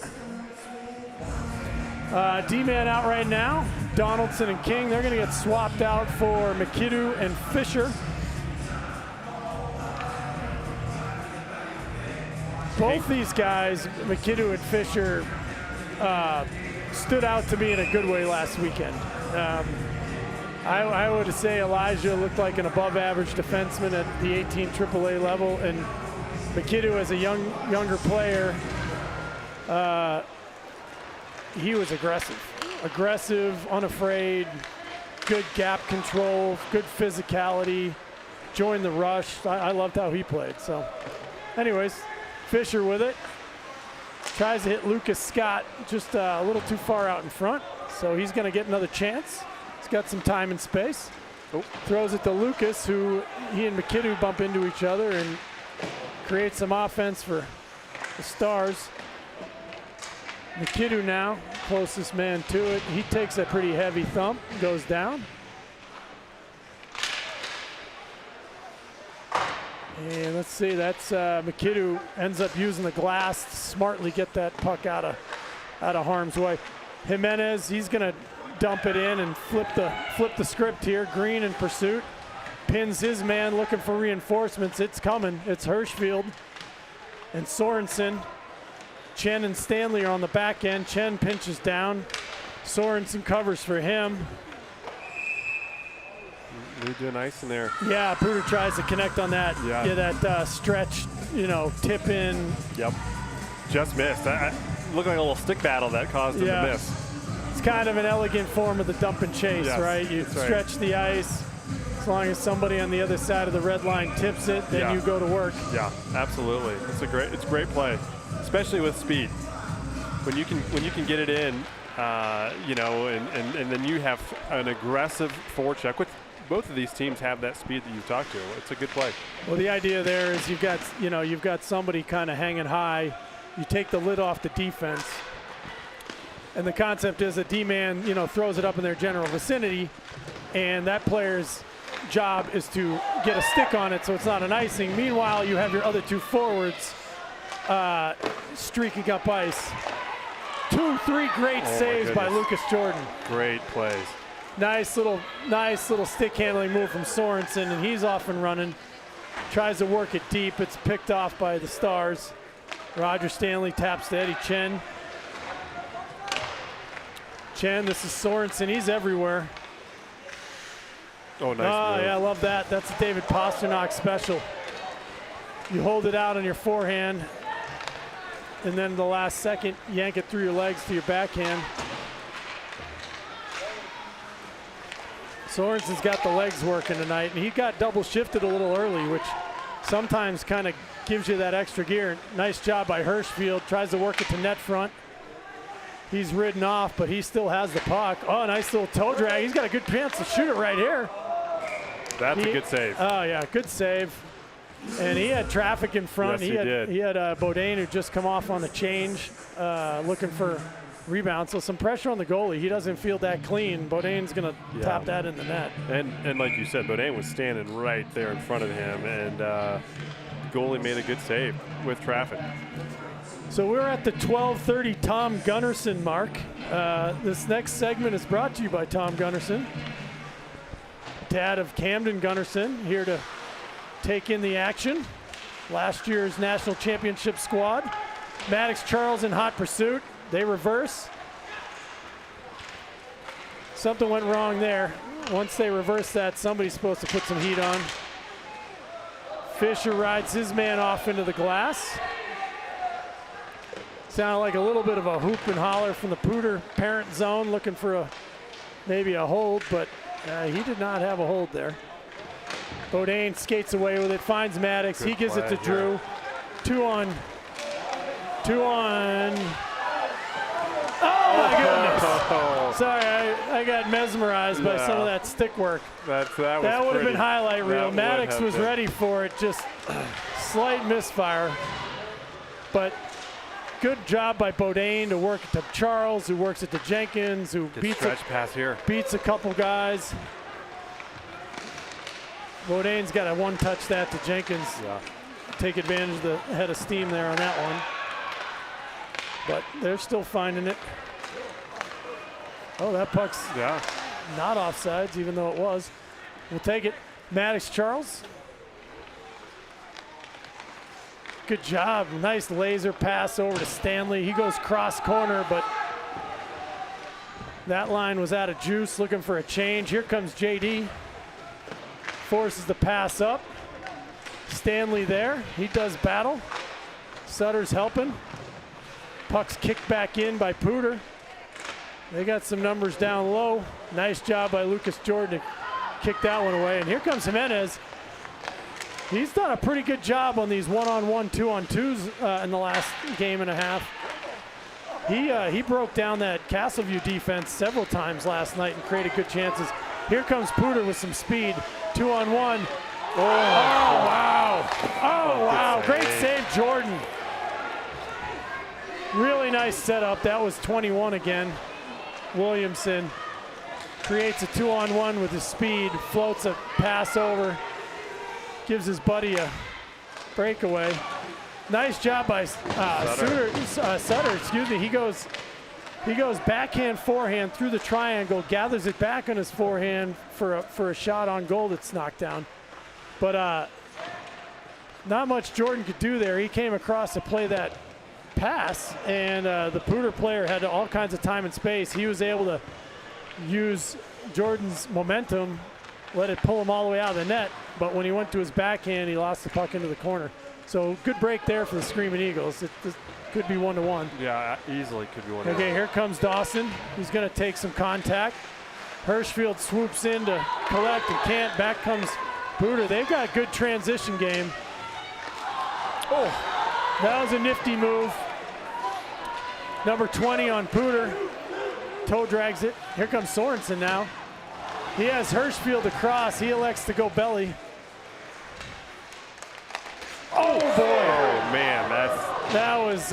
D-man out right now. Donaldson and King, they're going to get swapped out for McKinnon and Fisher. Both these guys, McKinnon and Fisher, stood out to me in a good way last weekend. I would say Elijah looked like an above-average defenseman at the 18 AAA level, and McKinnon, as a younger player, he was aggressive, unafraid, good gap control, good physicality, joined the rush. I loved how he played. So, anyways, Fisher with it. Tries to hit Lucas Scott just a little too far out in front, so he's going to get another chance. He's got some time and space. Throws it to Lucas, who he and McKinnon bump into each other and create some offense for the Stars. McKinnon now, closest man to it. He takes a pretty heavy thump, goes down. And let's see, that's McKinnon ends up using the glass to smartly get that puck out of harm's way. Jimenez, he's gonna dump it in and flip the script here. Green in pursuit, pins his man looking for reinforcements. It's coming, it's Hirschfield and Sorensen. Chen and Stanley are on the back end. Chen pinches down. Sorensen covers for him. They're doing nice in there. Yeah, Bruder tries to connect on that. Yeah. That stretch, tip in. Yep. Just missed. Looked like a little stick battle that caused him to miss. It's kind of an elegant form of the dump and chase, Yes, right? You that's stretch the ice. As long as somebody on the other side of the red line tips it, then you go to work. Yeah, absolutely. It's a great play, especially with speed. When you can get it in, and then you have an aggressive forecheck. With both of these teams have that speed that you've talked to. It's a good play. Well, the idea there is you've got somebody kind of hanging high. You take the lid off the defense, and the concept is a D-man, throws it up in their general vicinity, and that player's job is to get a stick on it so it's not an icing. Meanwhile, you have your other two forwards streaking up ice. 2-3 great saves by Lucas Jordan. Great plays. Nice little stick handling move from Sorensen, and he's off and running. Tries to work it deep. It's picked off by the Stars. Roger Stanley taps to Eddie Chen. Chen, this is Sorensen. He's everywhere. Oh, nice move. Yeah, I love that. That's a David Pasternak special. You hold it out on your forehand, and then the last second, yank it through your legs to your backhand. Sorensen's got the legs working tonight, and he got double shifted a little early, which sometimes kind of gives you that extra gear. Nice job by Hirschfield. Tries to work it to net front. He's ridden off, but he still has the puck. Oh, nice little toe drag. He's got a good chance to shoot it right here. That's a good save. Oh, yeah, good save. And he had traffic in front. Yes, he did. He had Bodine, who just come off on the change, looking for rebound. So some pressure on the goalie. He doesn't feel that clean. Bodine's going to tap that in the net. And like you said, Bodine was standing right there in front of him, and the goalie made a good save with traffic. So we're at the 12:30 Tom Gunnarsson mark. This next segment is brought to you by Tom Gunnarsson, dad of Camden Gunnarsson, here to take in the action. Last year's national championship squad. Maddox Charles in hot pursuit. They reverse. Something went wrong there. Once they reverse that, somebody's supposed to put some heat on. Fisher rides his man off into the glass. Sounded like a little bit of a hoop and holler from the Pooter parent zone, looking for maybe a hold, but he did not have a hold there. Bodine skates away with it, finds Maddox. He gives it to Drew. Two on. Oh my goodness! Sorry, I got mesmerized by some of that stick work. That would have been highlight reel. That Maddox was ready for it, just slight misfire. But good job by Bodine to work it to Charles, who works it to Jenkins, who pass here. beats a couple guys. Bodine's got a one-touch that to Jenkins. Yeah. Take advantage of the head of steam there on that one. But they're still finding it. Oh, that puck's not offsides, even though it was. We'll take it. Maddox Charles. Good job. Nice laser pass over to Stanley. He goes cross corner, but that line was out of juice, looking for a change. Here comes JD. Forces the pass up. Stanley there. He does battle. Sutter's helping. Puck's kicked back in by Pooter. They got some numbers down low. Nice job by Lucas Jordan to kick that one away. And here comes Jimenez. He's done a pretty good job on these one-on-one, two-on-twos in the last game and a half. He broke down that Castleview defense several times last night and created good chances. Here comes Pooter with some speed. 2-on-1. Oh, wow. Oh, wow. Great save, Jordan. Really nice setup. That was 21 again. Williamson creates a 2-on-1 with his speed, floats a pass over, gives his buddy a breakaway. Nice job by Sutter. Excuse me. He goes backhand, forehand through the triangle, gathers it back on his forehand for a shot on goal that's knocked down. But not much Jordan could do there. He came across to play that pass, and the Pooter player had all kinds of time and space. He was able to use Jordan's momentum, let it pull him all the way out of the net, but when he went to his backhand, he lost the puck into the corner. So good break there for the Screaming Eagles. It could be 1-1. Yeah, easily could be 1-1. Okay, here comes Dawson. He's going to take some contact. Hirschfield swoops in to collect and can't. Back comes Pooter. They've got a good transition game. Oh, that was a nifty move. Number 20 on Pooter. Toe drags it. Here comes Sorensen now. He has Hirschfield across. He elects to go belly. Oh boy! Oh man, that was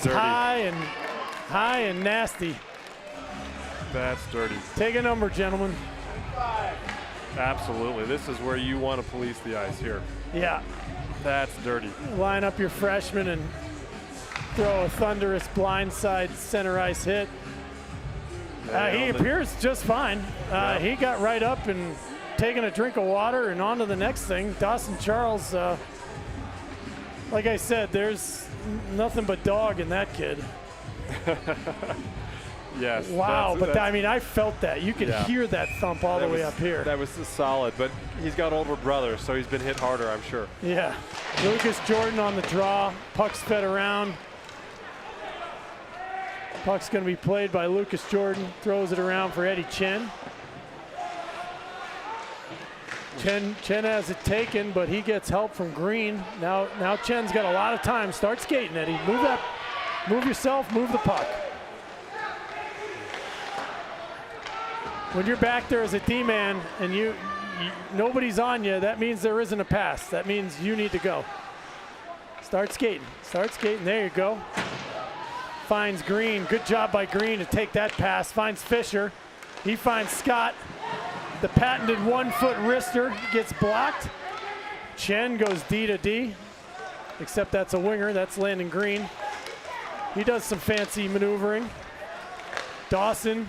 dirty. high and nasty. That's dirty. Take a number, gentlemen. Absolutely. This is where you want to police the ice here. Yeah. That's dirty. Line up your freshman and throw a thunderous blindside center ice hit. He appears just fine. He got right up and taking a drink of water and on to the next thing. Dawson Charles, like I said, there's nothing but dog in that kid. Yes. Wow, but I mean, I felt that. You could hear that thump all the way up here. That was solid, but he's got older brothers, so he's been hit harder, I'm sure. Yeah. Lucas Jordan on the draw. Puck's fed around. Puck's going to be played by Lucas Jordan. Throws it around for Eddie Chen. Chen has it taken, but he gets help from Green. Now Chen's got a lot of time. Start skating, Eddie. Move yourself, move the puck. When you're back there as a D-man and nobody's on you, that means there isn't a pass. That means you need to go. Start skating. There you go. Finds Green. Good job by Green to take that pass. Finds Fisher. He finds Scott. The patented 1-foot wrister gets blocked. Chen goes D to D, except that's a winger. That's Landon Green. He does some fancy maneuvering. Dawson,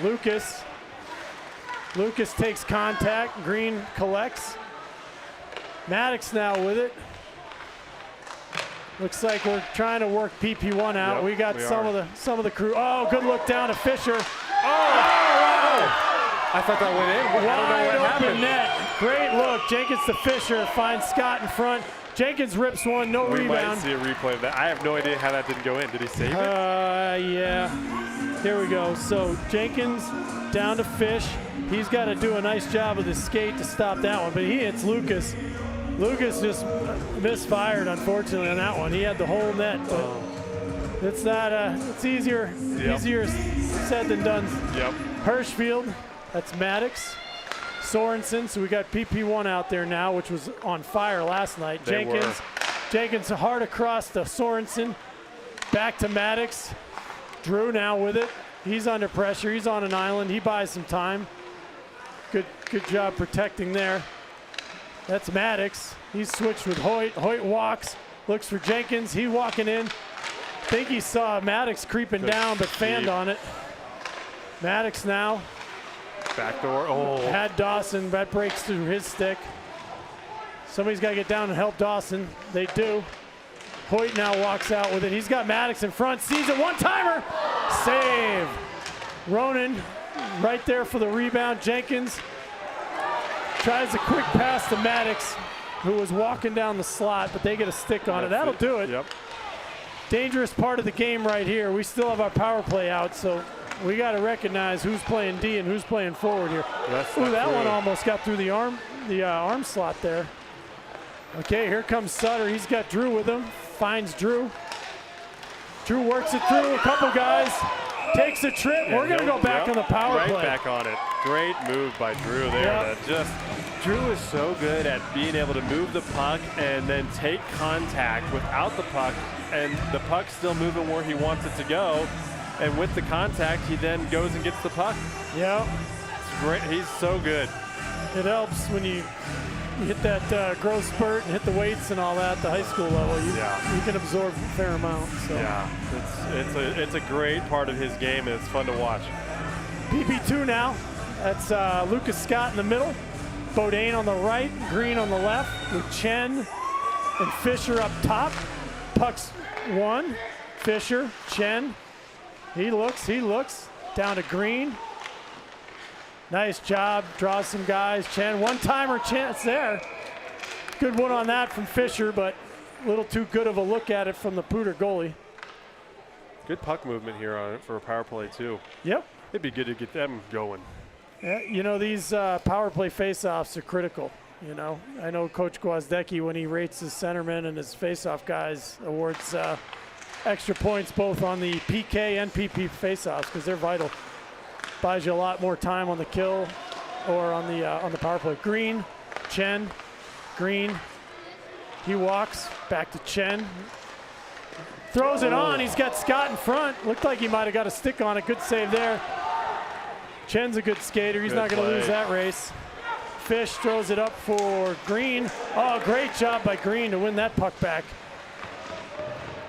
Lucas. Lucas takes contact. Green collects. Maddox now with it. Looks like we're trying to work PP1 out. Yep, we got some of the crew. Oh, good look down to Fisher. I thought that went in. I don't know Wide what open happened. net. Great look. Jenkins to Fisher. Finds Scott in front. Jenkins rips one. No We might rebound. see a replay of that. I have no idea how that didn't go in. Did he save it? Yeah. Here we go. So Jenkins down to Fish. He's got to do a nice job with his skate to stop that one, but he hits Lucas. Lucas just misfired, unfortunately, on that one. He had the whole net, but it's not. It's easier said than done. Yep. Hirschfield, that's Maddox. Sorensen, so we got PP1 out there now, which was on fire last night. They were. Jenkins hard across to Sorensen. Back to Maddox. Drew now with it. He's under pressure. He's on an island. He buys some time. Good job protecting there. That's Maddox. He's switched with Hoyt. Hoyt walks, looks for Jenkins. He walking in. Think he saw Maddox creeping down, but fanned on it. Maddox now. Backdoor. Oh. Had Dawson. That breaks through his stick. Somebody's got to get down and help Dawson. They do. Hoyt now walks out with it. He's got Maddox in front. Sees it. One-timer. Save. Ronan right there for the rebound. Jenkins tries a quick pass to Maddox, who was walking down the slot, but they get a stick on it. That'll do it. Yep. Dangerous part of the game right here. We still have our power play out, so we got to recognize who's playing D and who's playing forward here. Ooh, that one almost got through the arm slot there. Okay, here comes Sutter. He's got Drew with him. Finds Drew. Drew works it through a couple guys. Takes a trip. We're going to go back on the power play. Right back on it. Great move by Drew there. Yep. Drew is so good at being able to move the puck and then take contact without the puck, and the puck's still moving where he wants it to go. And with the contact, he then goes and gets the puck. Yeah. It's great. He's so good. It helps when you hit that growth spurt and hit the weights and all that at the high school level. You can absorb a fair amount. So. Yeah, it's a great part of his game, and it's fun to watch. PP2 now. That's Lucas Scott in the middle. Bodine on the right, Green on the left, with Chen and Fisher up top. Puck's one. Fisher, Chen. He looks. Down to Green. Nice job. Draws some guys. Chen, one-timer chance there. Good one on that from Fisher, but a little too good of a look at it from the Pooter goalie. Good puck movement here on it for a power play, too. Yep. It'd be good to get them going. Yeah, you know, these power play faceoffs are critical. You know, I know Coach Gwozdecki, when he rates his centermen and his faceoff guys, awards extra points both on the PK and PP faceoffs because they're vital. Buys you a lot more time on the kill or on the power play. Green, Chen, Green. He walks back to Chen. Throws it on. He's got Scott in front. Looked like he might have got a stick on it. Good save there. Chen's a good skater. He's not going to lose that race. Fish throws it up for Green. Oh, great job by Green to win that puck back.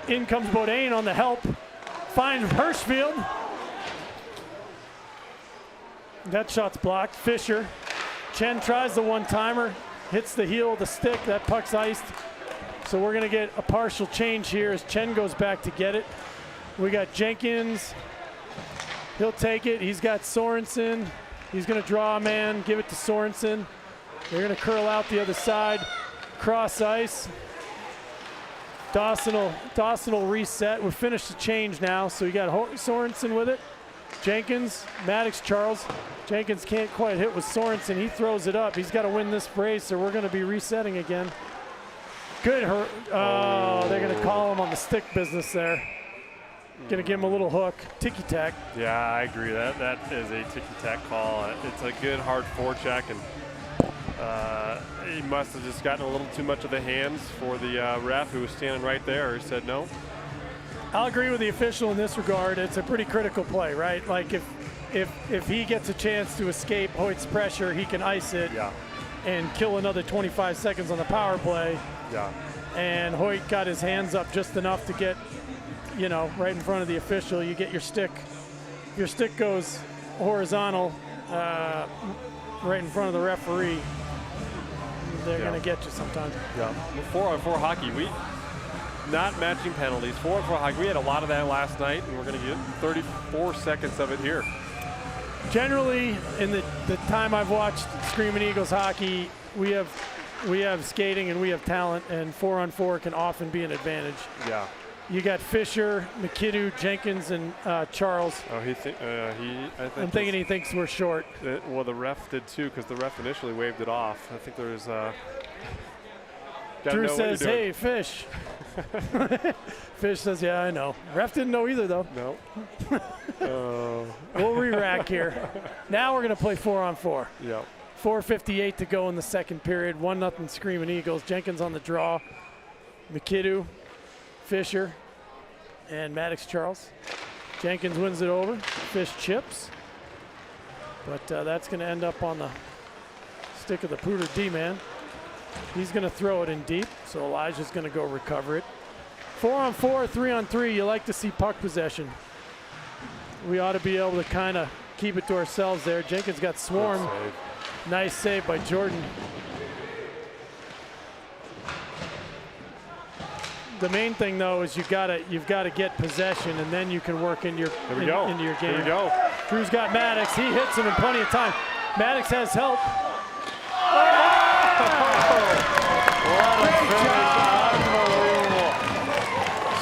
In comes Bodine on the help. Finds Hirschfield. That shot's blocked. Fisher. Chen tries the one-timer. Hits the heel of the stick. That puck's iced. So we're going to get a partial change here as Chen goes back to get it. We got Jenkins. He'll take it. He's got Sorensen. He's going to draw a man, give it to Sorensen. They're going to curl out the other side. Cross ice. Dawson will reset. We've finished the change now. So you got Sorensen with it. Jenkins, Maddox, Charles. Jenkins can't quite hit with Sorensen. He throws it up. He's got to win this race or we're going to be resetting again. Good. They're going to call him on the stick business there. Going to give him a little hook. Ticky-tack. Yeah, I agree. That is a ticky-tack call. It's a good hard forecheck, and he must have just gotten a little too much of the hands for the ref who was standing right there. He said no. I'll agree with the official in this regard. It's a pretty critical play, right? Like if he gets a chance to escape Hoyt's pressure, he can ice it and kill another 25 seconds on the power play. Yeah. And Hoyt got his hands up just enough to get, you know, right in front of the official. You get your stick. Your stick goes horizontal. right in front of the referee, they're Yeah. going to get you sometimes. Yeah. 4-on-4 hockey, we not matching penalties. 4-on-4 hockey, we had a lot of that last night, and we're going to get 34 seconds of it here. Generally, in the time I've watched Screaming Eagles hockey, we have skating and we have talent, and 4-on-4 can often be an advantage. Yeah. You got Fisher, McKinnon, Jenkins, and Charles. Oh, I think I'm thinking he thinks we're short. well, the ref did too, because the ref initially waved it off. I think there's. Drew says, "Hey, Fish." Fish says, "Yeah, I know." Ref didn't know either, though. No. We'll re-rack here. Now we're going to play 4-on-4. Yeah. 4:58 to go in the second period. 1-0 Screaming Eagles. Jenkins on the draw. McKinnon, Fisher, and Maddox Charles. Jenkins wins it over. Fish chips. But that's going to end up on the stick of the Pooter D-man. He's going to throw it in deep, so Elijah's going to go recover it. 4-on-4, 3-on-3, you like to see puck possession. We ought to be able to kind of keep it to ourselves there. Jenkins got swarmed. Good save. Nice save by Jordan. The main thing, though, is you've got to get possession, and then you can work into your Here we go. into your game. Here we go. Drew's got Maddox. He hits him in plenty of time. Maddox has help. What a finish. Unbelievable.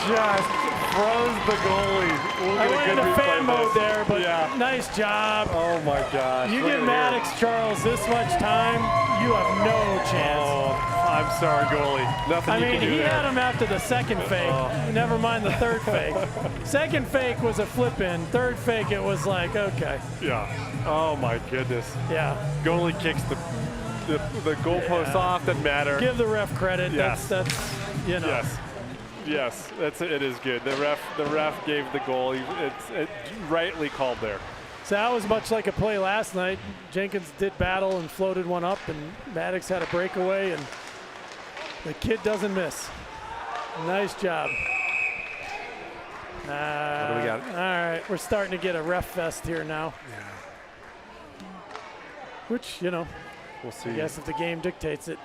Just froze the goalie. We'll I get a went good into replay fan of mode this. there, but Yeah. nice job. Oh my gosh. You Look give at Maddox here. Charles this much time, you have no chance. Oh, I'm sorry, goalie. Nothing I you mean, can do he there. had him after the second fake. Never mind the third fake. Second fake was a flip in. Third fake, it was like, okay. Yeah. Oh my goodness. Yeah. Goalie kicks the goalpost off. Doesn't matter. Give the ref credit. Yes. That's you know. Yes. It is good. The ref gave the goal. It's rightly called there. So that was much like a play last night. Jenkins did battle and floated one up, and Maddox had a breakaway, and the kid doesn't miss. Nice job. What do we got? All right, we're starting to get a ref fest here now. Yeah. Which, you know, We'll see. I guess if the game dictates it.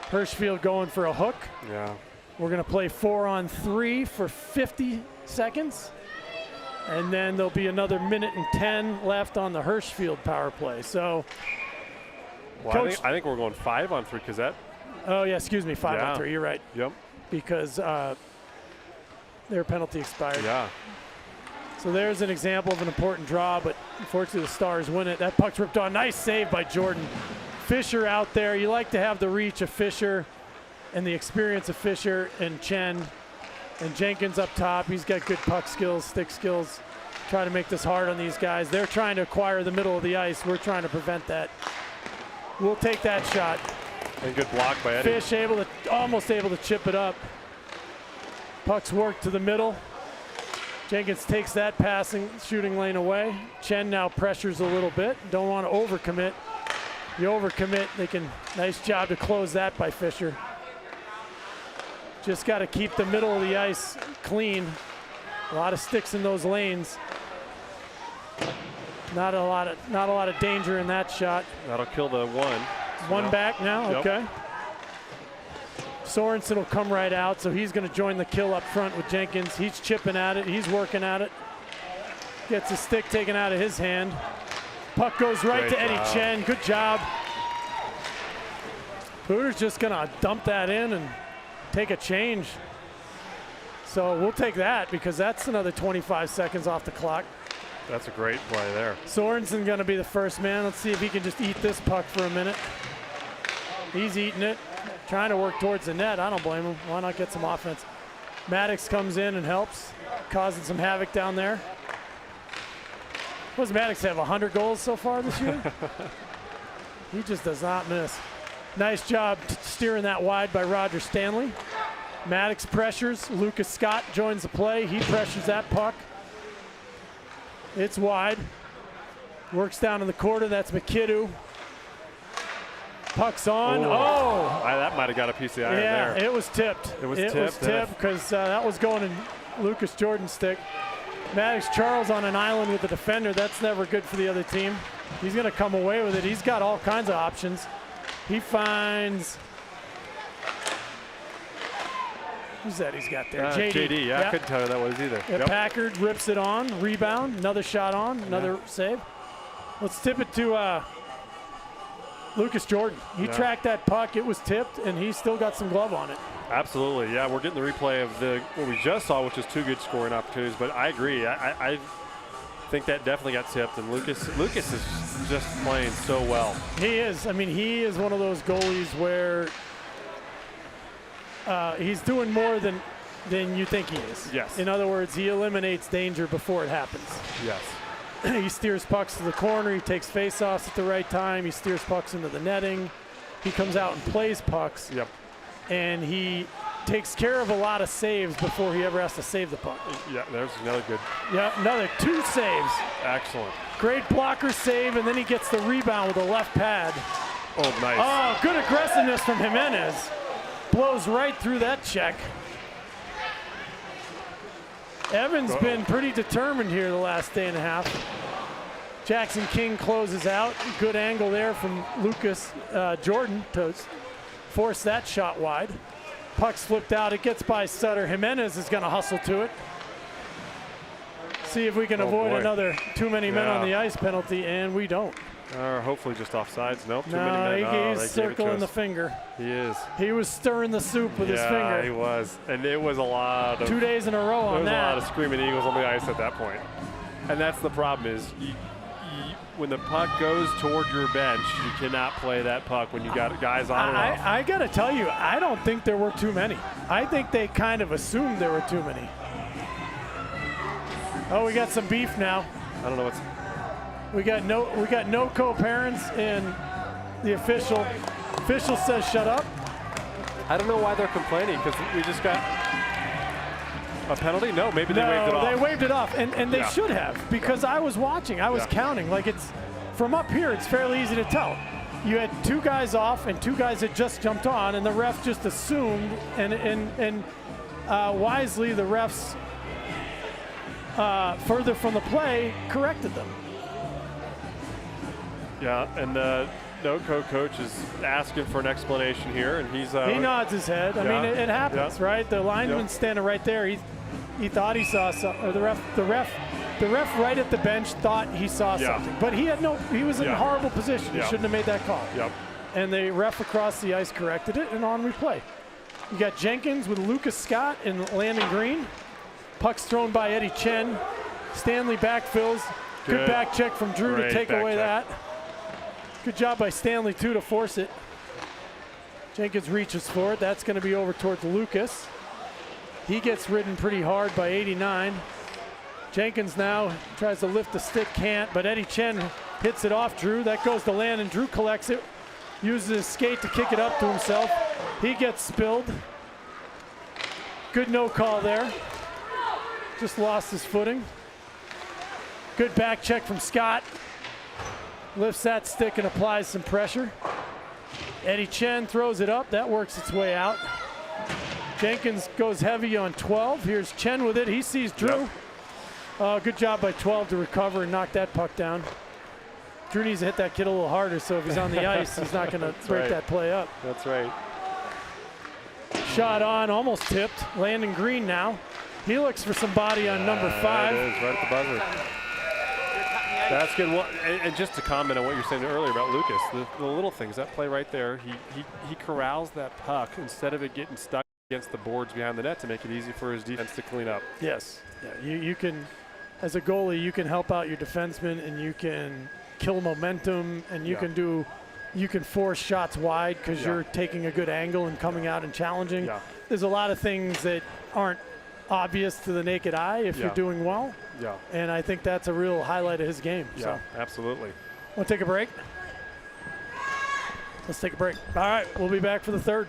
Hirschfield going for a hook. Yeah. We're going to play 4-on-3 for 50 seconds. And then there'll be another 1:10 left on the Hirschfield power play. So, Well, Coach- I think we're going 5-on-3 because that. oh yeah, excuse me, 5-on-3. Yeah. You're right, Yep. because their penalty expired. Yeah. So there's an example of an important draw, but unfortunately the Stars win it. That puck's ripped on. Nice save by Jordan. Fisher out there. You like to have the reach of Fisher and the experience of Fisher and Chen. And Jenkins up top. He's got good puck skills, stick skills. Try to make this hard on these guys. They're trying to acquire the middle of the ice. We're trying to prevent that. We'll take that shot. And good block by Eddie. Fish almost able to chip it up. Puck's worked to the middle. Jenkins takes that shooting lane away. Chen now pressures a little bit. Don't want to overcommit. You overcommit, nice job to close that by Fisher. Just got to keep the middle of the ice clean. A lot of sticks in those lanes. Not a lot of danger in that shot. That'll kill the one. One back now, Yep. okay. Sorensen will come right out, so he's going to join the kill up front with Jenkins. He's chipping at it, he's working at it. Gets a stick taken out of his hand. Puck goes right Great to Eddie job. Chen, good job. Pooter's just going to dump that in and take a change. So we'll take that because that's another 25 seconds off the clock. That's a great play there. Sorensen going to be the first man. Let's see if he can just eat this puck for a minute. He's eating it, trying to work towards the net. I don't blame him. Why not get some offense? Maddox comes in and helps, causing some havoc down there. What does Maddox have, 100 goals so far this year? He just does not miss. Nice job steering that wide by Roger Stanley. Maddox pressures. Lucas Scott joins the play. He pressures that puck. It's wide. Works down in the corner. That's McKinnon. Puck's on. Ooh. Oh! That might have got a piece of the iron Yeah, there. it was tipped. It was tipped tipped. because that was going in Lucas Jordan's stick. Maddox Charles on an island with the defender. That's never good for the other team. He's going to come away with it. He's got all kinds of options. He finds. Who's that he's got there? JD, yeah, I couldn't tell you that was either. Yeah, Packard rips it on, rebound, another shot on, another save. Let's tip it to Lucas Jordan. He tracked that puck, it was tipped, and he still got some glove on it. Absolutely, yeah. We're getting the replay of what we just saw, which is 2 good scoring opportunities. But I agree. I think that definitely got tipped, and Lucas is just playing so well. He is. I mean, he is one of those goalies where he's doing more than you think he is. Yes. In other words, he eliminates danger before it happens. Yes. He steers pucks to the corner. He takes faceoffs at the right time. He steers pucks into the netting. He comes out and plays pucks. Yep. And he takes care of a lot of saves before he ever has to save the puck. Yeah, there's another good. Yeah, another 2 saves. Excellent. Great blocker save, and then he gets the rebound with a left pad. Oh, nice. Oh, good aggressiveness from Jimenez. Blows right through that check. Evan's been pretty determined here the last day and a half. Jackson King closes out. Good angle there from Lucas Jordan to force that shot wide. Puck's flipped out. It gets by Sutter. Jimenez is going to hustle to it. See if we can avoid another too many men on the ice penalty, and we don't. Or hopefully just offsides. Nope, too No, many men. he's circling the finger. He is. He was stirring the soup with his finger. Yeah, he was. And it was a lot of 2 days in a row on that. There was a lot of screaming Eagles on the ice at that point. And that's the problem is when the puck goes toward your bench, you cannot play that puck when you got guys on and off. I got to tell you, I don't think there were too many. I think they kind of assumed there were too many. Oh, we got some beef now. I don't know what's. We got no co-parents, and the official says shut up. I don't know why they're complaining because we just got a penalty. No, maybe they waved it off. They waved it off, and they should have, because I was watching, I was counting. Like, it's from up here, it's fairly easy to tell. You had 2 guys off and 2 guys had just jumped on, and the ref just assumed, and wisely the refs further from the play corrected them. Yeah, and the NOCO coach is asking for an explanation here, and he's he nods his head. I mean, it happens, right? The lineman's standing right there. He thought he saw something. Or the ref right at the bench thought he saw something, but he was in a horrible position. He shouldn't have made that call. Yep. And the ref across the ice corrected it, and on we play. You got Jenkins with Lucas Scott and Landon Green. Puck's thrown by Eddie Chen. Stanley backfills. Good back check from Drew to take away that. Good job by Stanley, too, to force it. Jenkins reaches for it. That's going to be over towards Lucas. He gets ridden pretty hard by 89. Jenkins now tries to lift the stick, can't, but Eddie Chen hits it off Drew. That goes to Landon. Drew collects it, uses his skate to kick it up to himself. He gets spilled. Good no call there. Just lost his footing. Good back check from Scott. Lifts that stick and applies some pressure. Eddie Chen throws it up. That works its way out. Jenkins goes heavy on 12. Here's Chen with it. He sees Drew. Good job by 12 to recover and knock that puck down. Drew needs to hit that kid a little harder, so if he's on the ice, he's not going to break that play up. That's right. Shot on, almost tipped. Landon Green now. He looks for somebody on number 5. It is, right at the buzzer. That's good. Well, and just to comment on what you're saying earlier about Lucas, the little things, that play right there, he corrals that puck instead of it getting stuck against the boards behind the net to make it easy for his defense to clean up. Yes. Yeah, you can, as a goalie, you can help out your defenseman, and you can kill momentum, and you can force shots wide because you're taking a good angle and coming out and challenging. Yeah. There's a lot of things that aren't obvious to the naked eye if you're doing well. Yeah. And I think that's a real highlight of his game. Yeah, so. absolutely. Want to take a break? Let's take a break. All right, we'll be back for the third.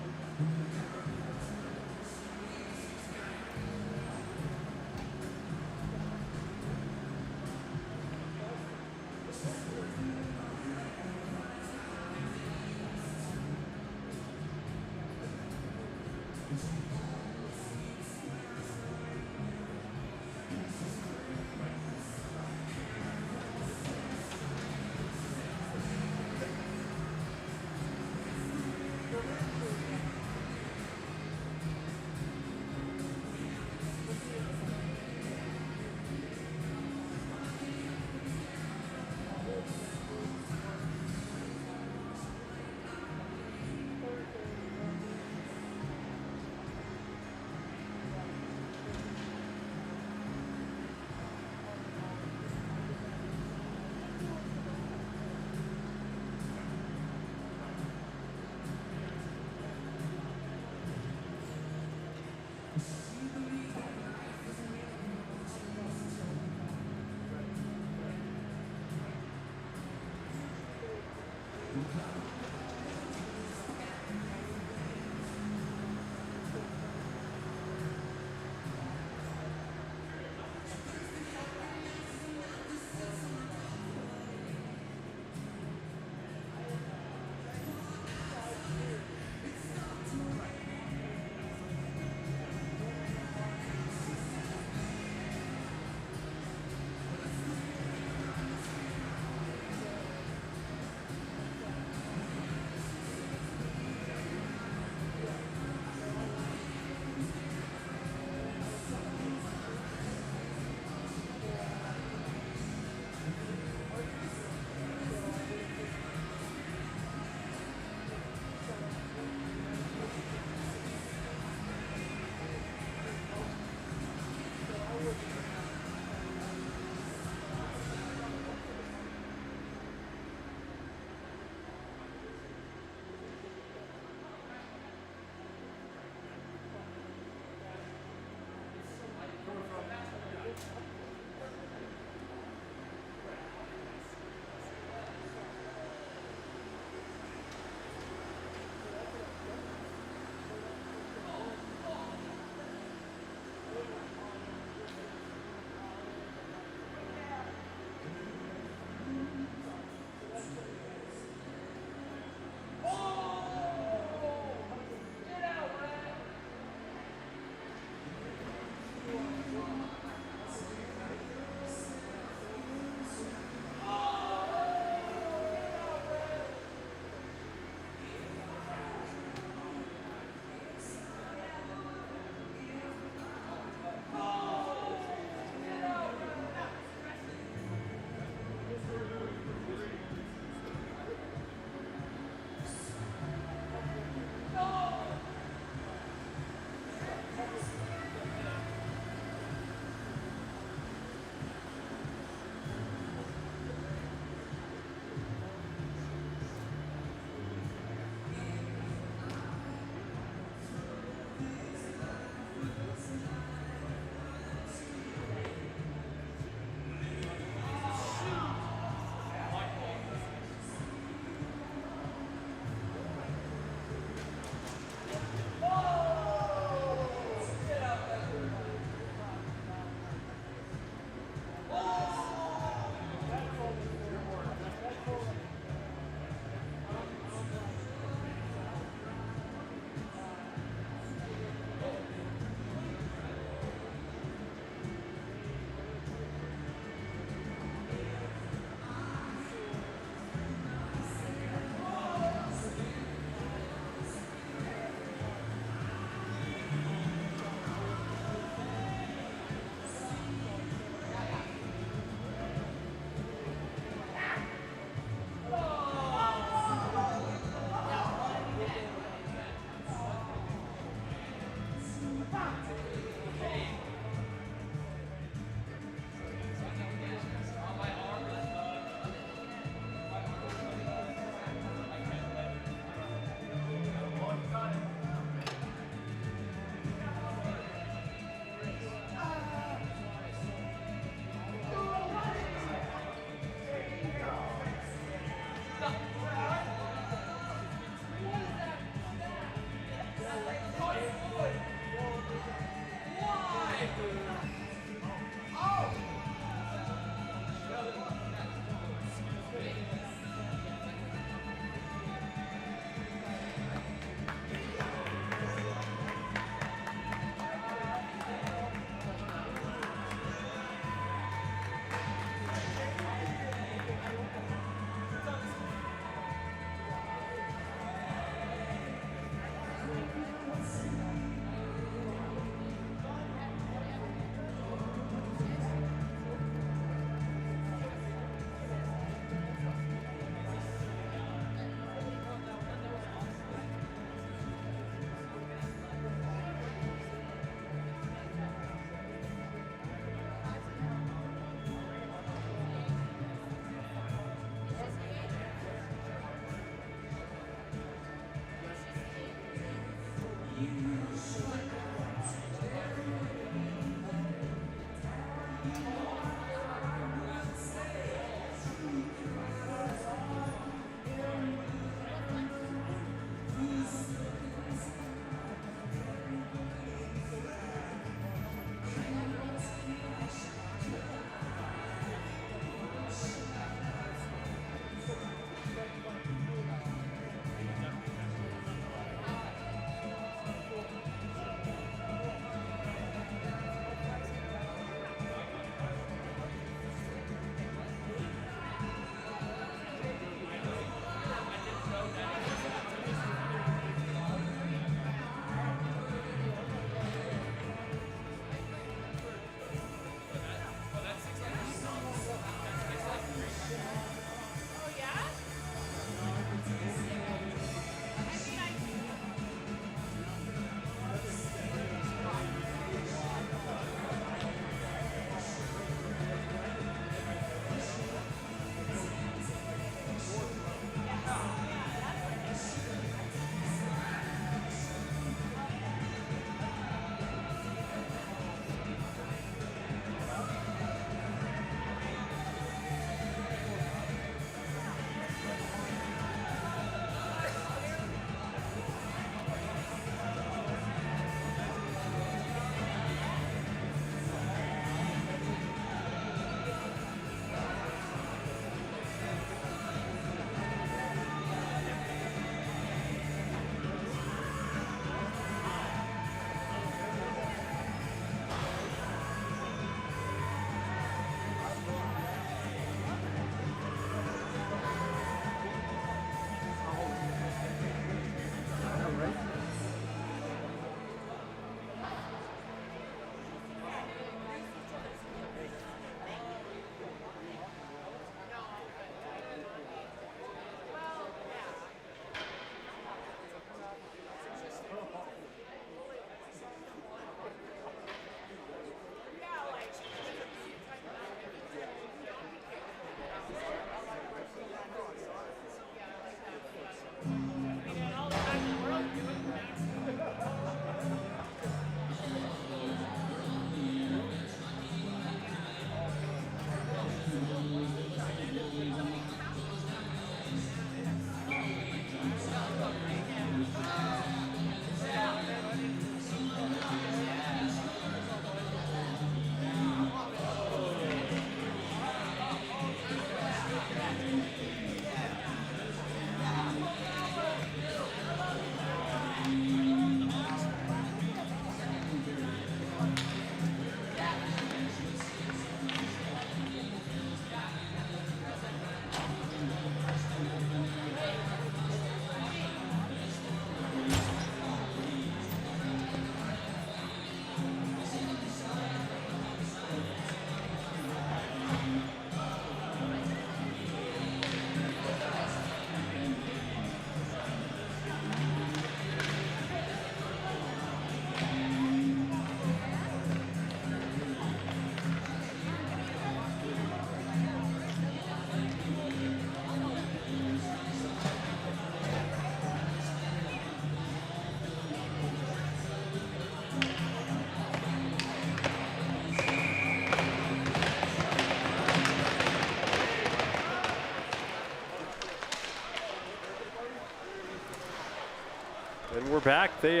back. They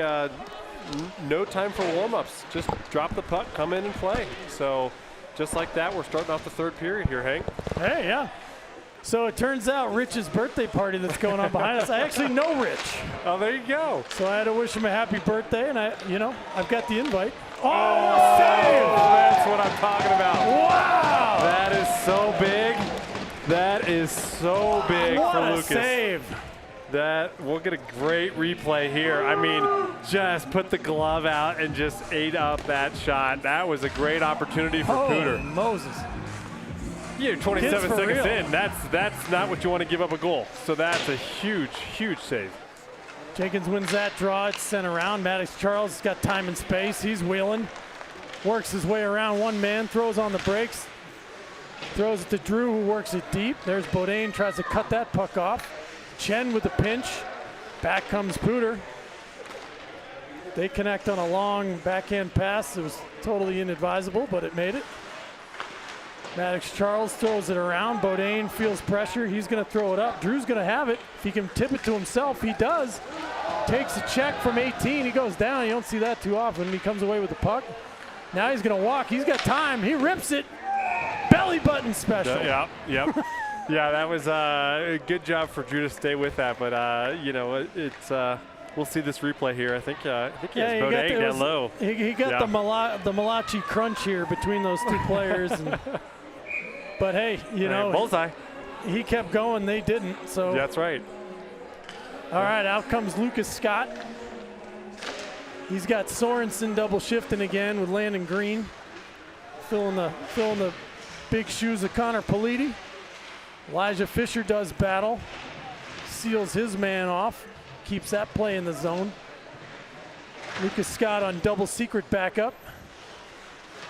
no time for warm-ups. Just drop the puck, come in and play. So just like that, we're starting off the third period here, Hank. Hey, yeah. So it turns out Rich's birthday party that's going on behind us. I actually know Rich. Oh, there you go. So I had to wish him a happy birthday, and I've got the invite. Oh, save! That's what I'm talking about. Wow! That is so big. That is so big What for a Lucas. save! We'll get a great replay here. I mean, just put the glove out and just ate up that shot. That was a great opportunity for Pooter. Moses. You're 27 Kids for seconds real. in. That's not what you want to give up a goal. So that's a huge, huge save. Jenkins wins that draw. It's sent around. Maddox Charles has got time and space. He's wheeling. Works his way around one man. Throws on the brakes. Throws it to Drew, who works it deep. There's Bodine. Tries to cut that puck off. Chen with the pinch. Back comes Pooter. They connect on a long backhand pass. It was totally inadvisable, but it made it. Maddox Charles throws it around. Bodine feels pressure. He's going to throw it up. Drew's going to have it. If he can tip it to himself, he does. Takes a check from 18. He goes down. You don't see that too often. He comes away with the puck. Now he's going to walk. He's got time. He rips it. Belly button special. Yep. Yeah, that was a good job for Drew to stay with that. But, we'll see this replay here. I think he has Bodine down low. He got the Malachi crunch here between those two players. But hey, bullseye. He kept going. They didn't. So That's right. all right, out comes Lucas Scott. He's got Sorensen double shifting again with Landon Green, filling the big shoes of Connor Politi. Elijah Fisher does battle, seals his man off, keeps that play in the zone. Lucas Scott on double secret backup.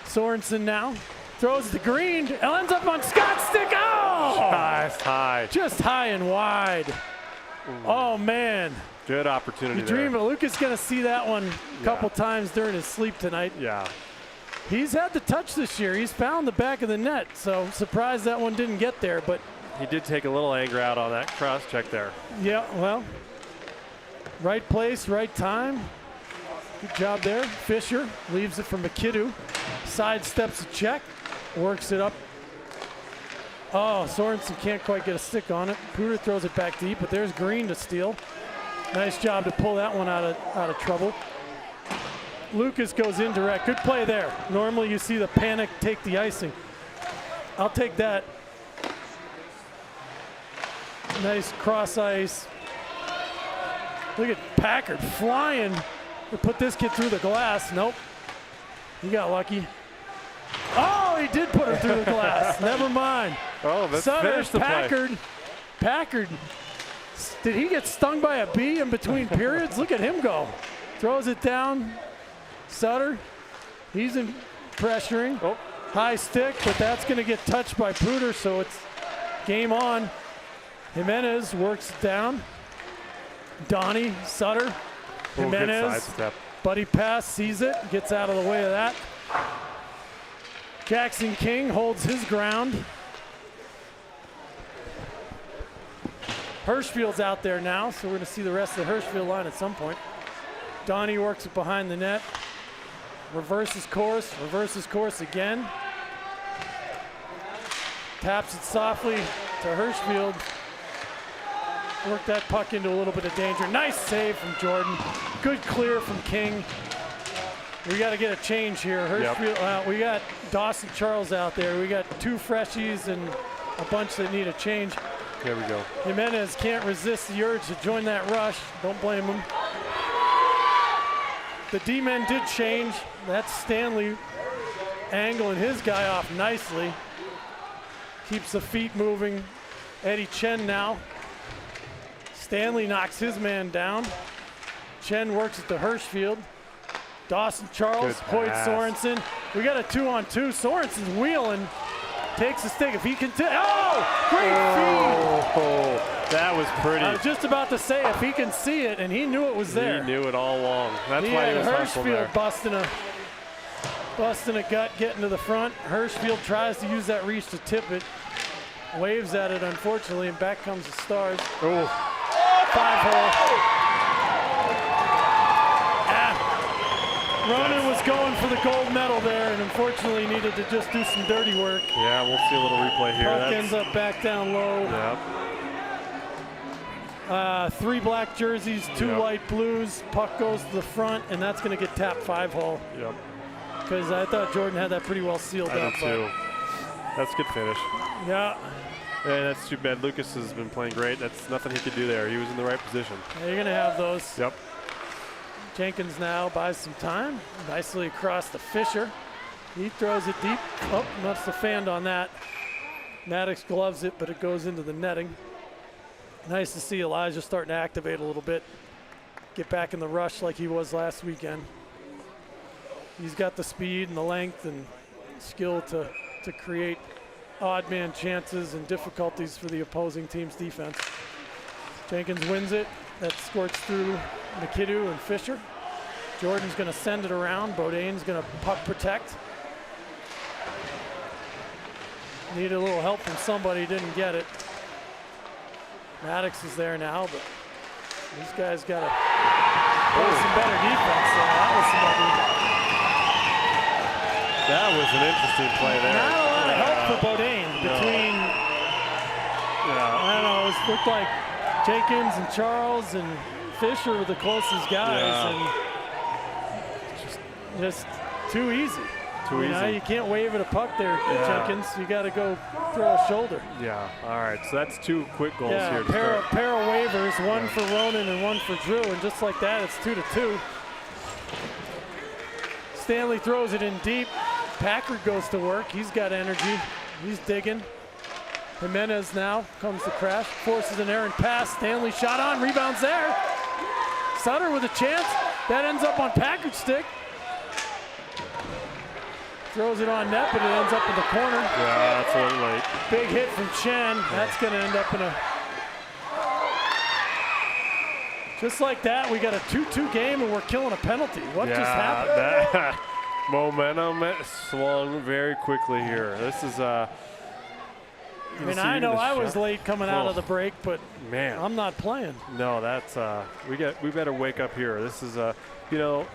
Sorensen now throws to Green, ends up on Scott's stick. Oh! Nice high. Just high and wide. Oh, man. Good opportunity You there. dream of Lucas going to see that one a couple times during his sleep tonight. Yeah. He's had the touch this year. He's found the back of the net, so surprised that one didn't get there. But He did take a little anger out on that cross check there. yeah, well, right place, right time. Good job there. Fisher leaves it for McKinnon. Sidesteps a check, works it up. Oh, Sorensen can't quite get a stick on it. Pooter throws it back deep, but there's Green to steal. Nice job to pull that one out of trouble. Lucas goes indirect. Good play there. Normally you see the panic take the icing. I'll take that. Nice cross ice. Look at Packard flying to put this kid through the glass. Nope. He got lucky. Oh, he did put him through the glass. Never mind. Oh, that's Sutter, finished the play. Packard. Did he get stung by a bee in between periods? Look at him go. Throws it down. Sutter. He's in pressuring. Oh. High stick, but that's going to get touched by Pooter, so it's game on. Jimenez works it down. Donnie, Sutter, Oh, good Jimenez. sidestep. Buddy pass, sees it, gets out of the way of that. Jackson King holds his ground. Hirschfield's out there now, so we're going to see the rest of the Hirschfield line at some point. Donnie works it behind the net. Reverses course again. Taps it softly to Hirschfield. Work that puck into a little bit of danger. Nice save from Jordan. Good clear from King. We got to get a change here. Hirschfield, we got Dawson Charles out there. We got two freshies and a bunch that need a change. Here we go. Jimenez can't resist the urge to join that rush. Don't blame him. The D-men did change. That's Stanley angling his guy off nicely. Keeps the feet moving. Eddie Chen now. Stanley knocks his man down. Chen works it to Hirschfield. Dawson Charles, Hoyt Sorensen. We got a 2-on-2. Sorensen's wheeling. Takes a stick. If he can, great feed. Oh, that was pretty. I was just about to say, if he can see it, and he knew it was there. He knew it all along. That's why he was hustling there. Hirschfield busting a gut, getting to the front. Hirschfield tries to use that reach to tip it. Waves at it, unfortunately, and back comes the Stars. Oh. 5-hole. Ronan was going for the gold medal there, and unfortunately needed to just do some dirty work. Yeah, we'll see a little replay here. Puck ends up back down low. Yep. 3 black jerseys, 2 Yep. light blues. Puck goes to the front, and that's going to get tapped 5-hole. Yep. Because I thought Jordan had that pretty well sealed I up. did too. That's a good finish. Yeah. And that's too bad. Lucas has been playing great. That's nothing he could do there. He was in the right position. You're going to have those. Yep. Jenkins now buys some time. Nicely across to Fisher. He throws it deep. Oh, must have fanned on that. Maddox gloves it, but it goes into the netting. Nice to see Elijah starting to activate a little bit. Get back in the rush like he was last weekend. He's got the speed and the length and skill to create odd man chances and difficulties for the opposing team's defense. Jenkins wins it. That squirts through McKinnon and Fisher. Jordan's going to send it around. Bodain's going to puck protect. Needed a little help from somebody, didn't get it. Maddox is there now, but these guys got to play some better defense there. That was some ugly. That was an interesting play there. Not a lot of help for Bodain between, I don't know, it looked like Jenkins and Charles and Fisher were the closest guys, and just too easy. Too easy. You can't wave at a puck there, Jenkins. You got to go throw a shoulder. Yeah, all right, so that's 2 quick goals here. Pair of waivers, one for Ronan and one for Drew, and just like that, it's 2-2. Stanley throws it in deep. Packard goes to work. He's got energy. He's digging. Jimenez now comes to crash, forces an errant pass. Stanley shot on, rebounds there. Sutter with a chance. That ends up on Packard's stick. Throws it on net, but it ends up in the corner. Yeah, that's a little late. Big hit from Chen. That's going to end up in a... Just like that, we got a 2-2 game and we're killing a penalty. What just happened? That momentum swung very quickly here. This is I mean, I know I was late coming out of the break, but man, I'm not playing. No, that's we better wake up here. This is you know,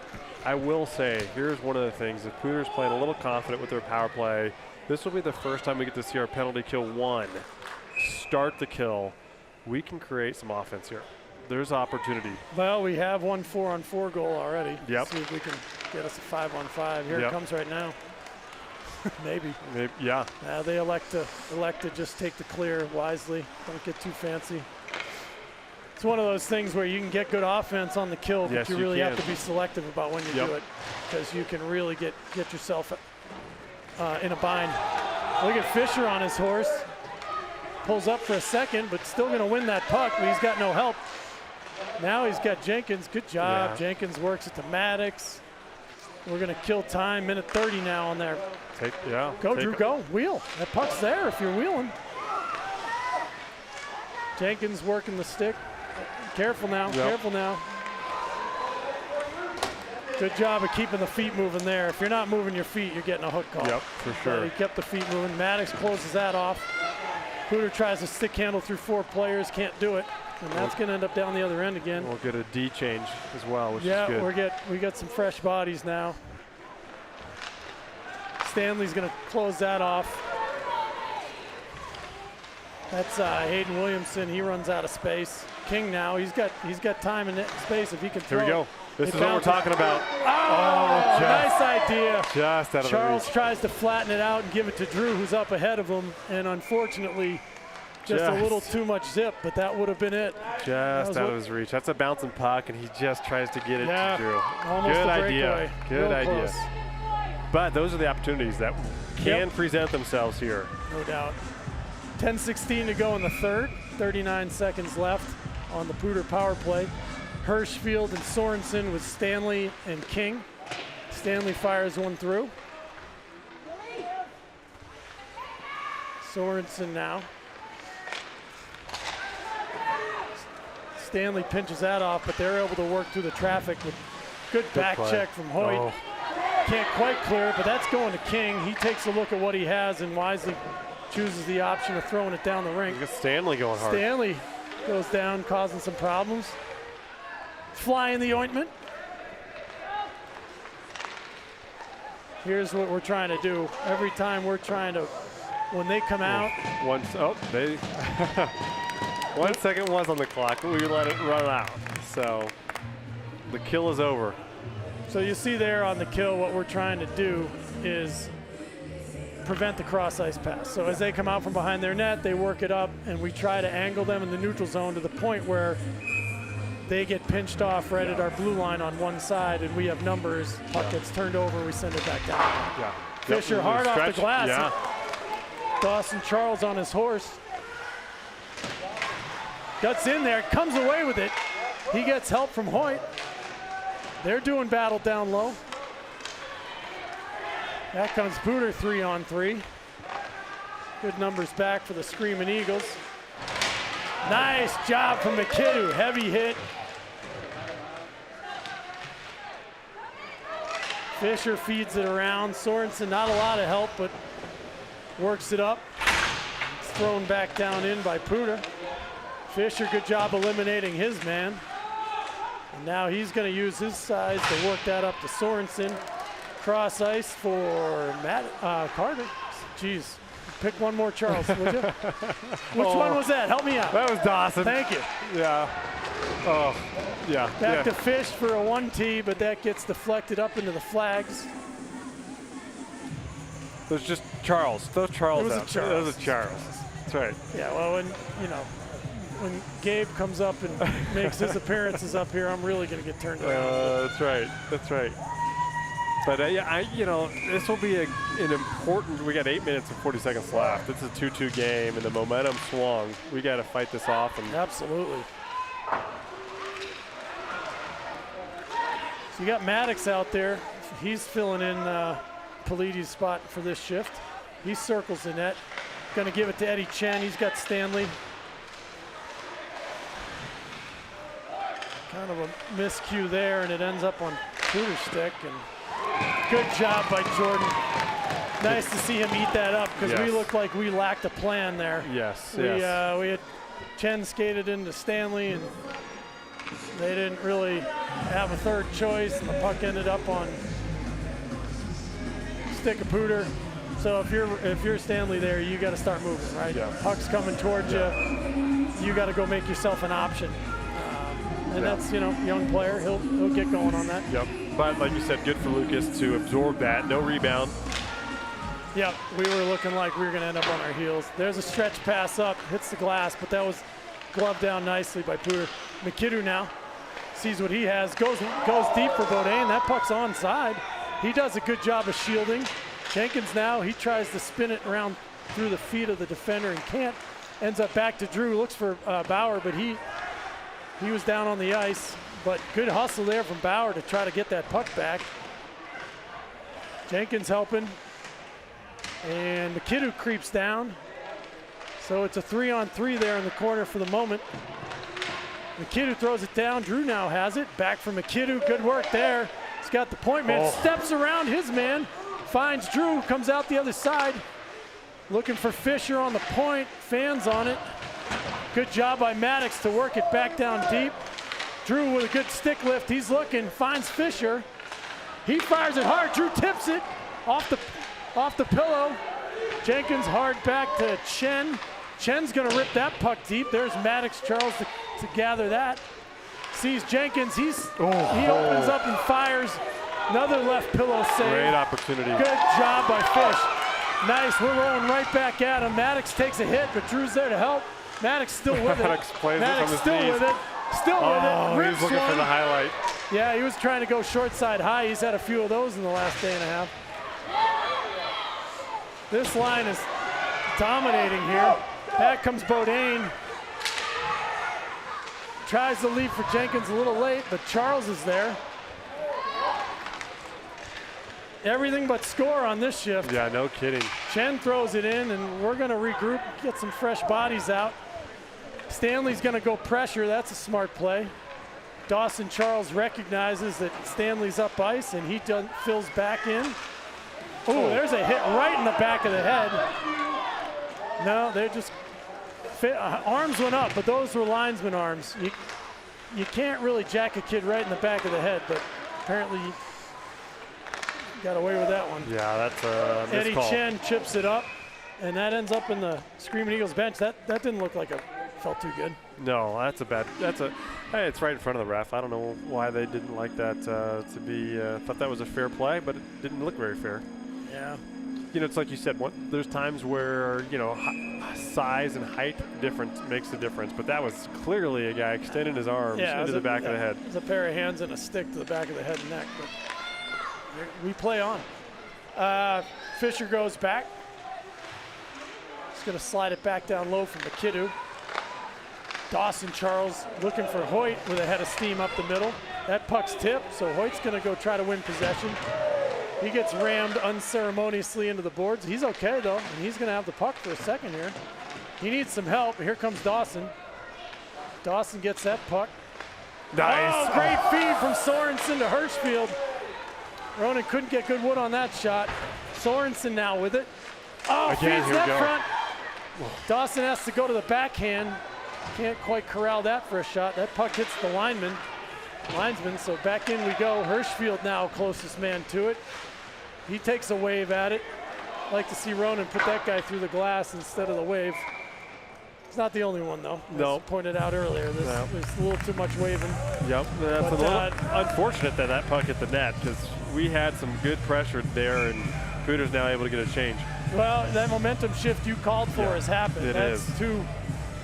I will say here's one of the things. If Cooter's playing a little confident with their power play, this will be the first time we get to see our penalty kill 1 start the kill. We can create some offense here. There's opportunity. Well, we have one 4-on-4 goal already. Yep. See if we can get us a 5-on-5. Here it comes right now. Maybe. Yeah. They elect to just take the clear wisely. Don't get too fancy. It's one of those things where you can get good offense on the kill, but you really have to be selective about when you do it, because you can really get yourself in a bind. Look at Fisher on his horse. Pulls up for a second, but still going to win that puck, but he's got no help. Now he's got Jenkins. Good job. Yeah. Jenkins works it to Maddox. We're going to kill time. Minute 30 now on there. Go, Drew, go. Wheel. That puck's there if you're wheeling. Jenkins working the stick. Careful now. Careful now. Good job of keeping the feet moving there. If you're not moving your feet, you're getting a hook call. Yep, for sure. But he kept the feet moving. Maddox closes that off. Cooter tries to stick handle through 4 players, can't do it. And that's going to end up down the other end again. We'll get a D change as well, which is good. Yeah, we got some fresh bodies now. Stanley's going to close that off. That's Hayden Williamson. He runs out of space. King now. He's got time and space if he can throw. Here we go. This is what we're talking about. Oh, nice idea. Just out of Charles the reach. tries to flatten it out and give it to Drew, who's up ahead of him, and unfortunately, just a little too much zip, but that would have been it. Just out of his reach. That's a bouncing puck, and he just tries to get it to Drew. Almost Good a idea. breakaway. Good Real idea. close. But those are the opportunities that can present themselves here. No doubt. 10:16 to go in the third. 39 seconds left on the Pooter power play. Hirschfield and Sorensen with Stanley and King. Stanley fires one through. Sorensen now. Stanley pinches that off, but they're able to work through the traffic with good back check from Hoyt. Oh. Can't quite clear it, but that's going to King. He takes a look at what he has and wisely chooses the option of throwing it down the rink. Look at Stanley going hard. Stanley goes down, causing some problems. Fly in the ointment. Here's what we're trying to do. Every time we're trying to, when they come out. 1 second was on the clock, but we let it run out. So the kill is over. So you see there on the kill, what we're trying to do is prevent the cross ice pass. So as they come out from behind their net, they work it up, and we try to angle them in the neutral zone to the point where they get pinched off right at our blue line on one side, and we have numbers. Puck gets turned over, we send it back down. Yeah. Fisher hard off the glass. Yeah. Dawson Charles on his horse. Guts in there, comes away with it. He gets help from Hoyt. They're doing battle down low. That comes Booter 3-on-3. Good numbers back for the Screaming Eagles. Nice job from McKinnon, heavy hit. Fisher feeds it around. Sorensen, not a lot of help, but works it up. It's thrown back down in by Puda. Fisher, good job eliminating his man. And now he's going to use his size to work that up to Sorensen. Cross ice for Carter. Jeez. Pick one more, Charles, would you? Which one was that? Help me out. That was Dawson. Thank you. Yeah. Oh, yeah. Back to Fish for a 1T, but that gets deflected up into the flags. There's just Charles. Throw Charles It was a out. Charles. That was a Charles. That's right. Yeah, well, when Gabe comes up and makes his appearances up here, I'm really going to get turned around. That's right. That's right. But this will be an important. We got 8 minutes and 40 seconds left. It's a 2-2 game, and the momentum swung. We got to fight this off. And absolutely. So you got Maddox out there. He's filling in Polides' spot for this shift. He circles the net. Going to give it to Eddie Chen. He's got Stanley. Kind of a miscue there, and it ends up on Puder's stick. And good job by Jordan. Nice to see him eat that up, because we looked like we lacked a plan there. Yes, we had Chen skated into Stanley, and they didn't really have a third choice, and the puck ended up on stick of Puder. So if you're Stanley there, you got to start moving, right? Yeah. Puck's coming towards you. You got to go make yourself an option. And that's, young player. He'll get going on that. Yep. But like you said, good for Lucas to absorb that. No rebound. Yep. We were looking like we were going to end up on our heels. There's a stretch pass up, hits the glass, but that was gloved down nicely by Puder. McKinnon now sees what he has, goes deep for Bodine. That puck's onside. He does a good job of shielding. Jenkins now, he tries to spin it around through the feet of the defender and can't. Ends up back to Drew, looks for Bauer, but he was down on the ice. But good hustle there from Bauer to try to get that puck back. Jenkins helping. And McKinnon creeps down. So it's a 3-on-3 there in the corner for the moment. McKinnon throws it down. Drew now has it. Back from McKinnon. Good work there. He's got the point man. Steps around his man. Finds Drew. Comes out the other side. Looking for Fisher on the point. Fans on it. Good job by Maddox to work it back down deep. Drew with a good stick lift. He's looking. Finds Fisher. He fires it hard. Drew tips it off the pillow. Jenkins hard back to Chen. Chen's going to rip that puck deep. There's Maddox Charles to gather that. Sees Jenkins. He opens up and fires. Another left pillow save. Great opportunity. Good job by Fish. Nice. We're rolling right back at him. Maddox takes a hit, but Drew's there to help. Maddox still with it. Maddox plays it from his still knees. with it. Still with it. He was looking for the highlight. Yeah, he was trying to go short side high. He's had a few of those in the last day and a half. This line is dominating here. Back comes Bodine. Tries to lead for Jenkins a little late, but Charles is there. Everything but score on this shift. Yeah, no kidding. Chen throws it in, and we're going to regroup, get some fresh bodies out. Stanley's going to go pressure. That's a smart play. Dawson Charles recognizes that Stanley's up ice, and he fills back in. Oh, there's a hit right in the back of the head. No, they're just arms went up, but those were linesman arms. You can't really jack a kid right in the back of the head, but apparently got away with that one. Yeah, that's a Eddie missed call. Chen chips it up, and that ends up in the Screaming Eagles bench. That didn't look like it felt too good. No, hey, it's right in front of the ref. I don't know why they didn't like that to be, thought that was a fair play, but it didn't look very fair. Yeah. You know, it's like you said, there's times where, you know, size and height difference makes a difference, but that was clearly a guy extending his arms into the back of the head. It's a pair of hands and a stick to the back of the head and neck, but we play on. Fisher goes back. He's going to slide it back down low from McKinnon. Dawson Charles looking for Hoyt with a head of steam up the middle. That puck's tipped, so Hoyt's going to go try to win possession. He gets rammed unceremoniously into the boards. He's okay, though, and he's going to have the puck for a second here. He needs some help. Here comes Dawson. Dawson gets that puck. Nice. Oh, great feed from Sorensen to Hirschfield. Ronan couldn't get good wood on that shot. Sorensen now with it. Oh, Again, feeds here that we go. front. Dawson has to go to the backhand. Can't quite corral that for a shot. That puck hits the linesman, so back in we go. Hirschfield now closest man to it. He takes a wave at it. Like to see Ronan put that guy through the glass instead of the wave. He's not the only one, though. No. As pointed out earlier, there's a little too much waving. Yep, that's But, a little unfortunate that puck hit the net, because we had some good pressure there, and Cooter's now able to get a change. Well, that momentum shift you called for has happened. It That's is.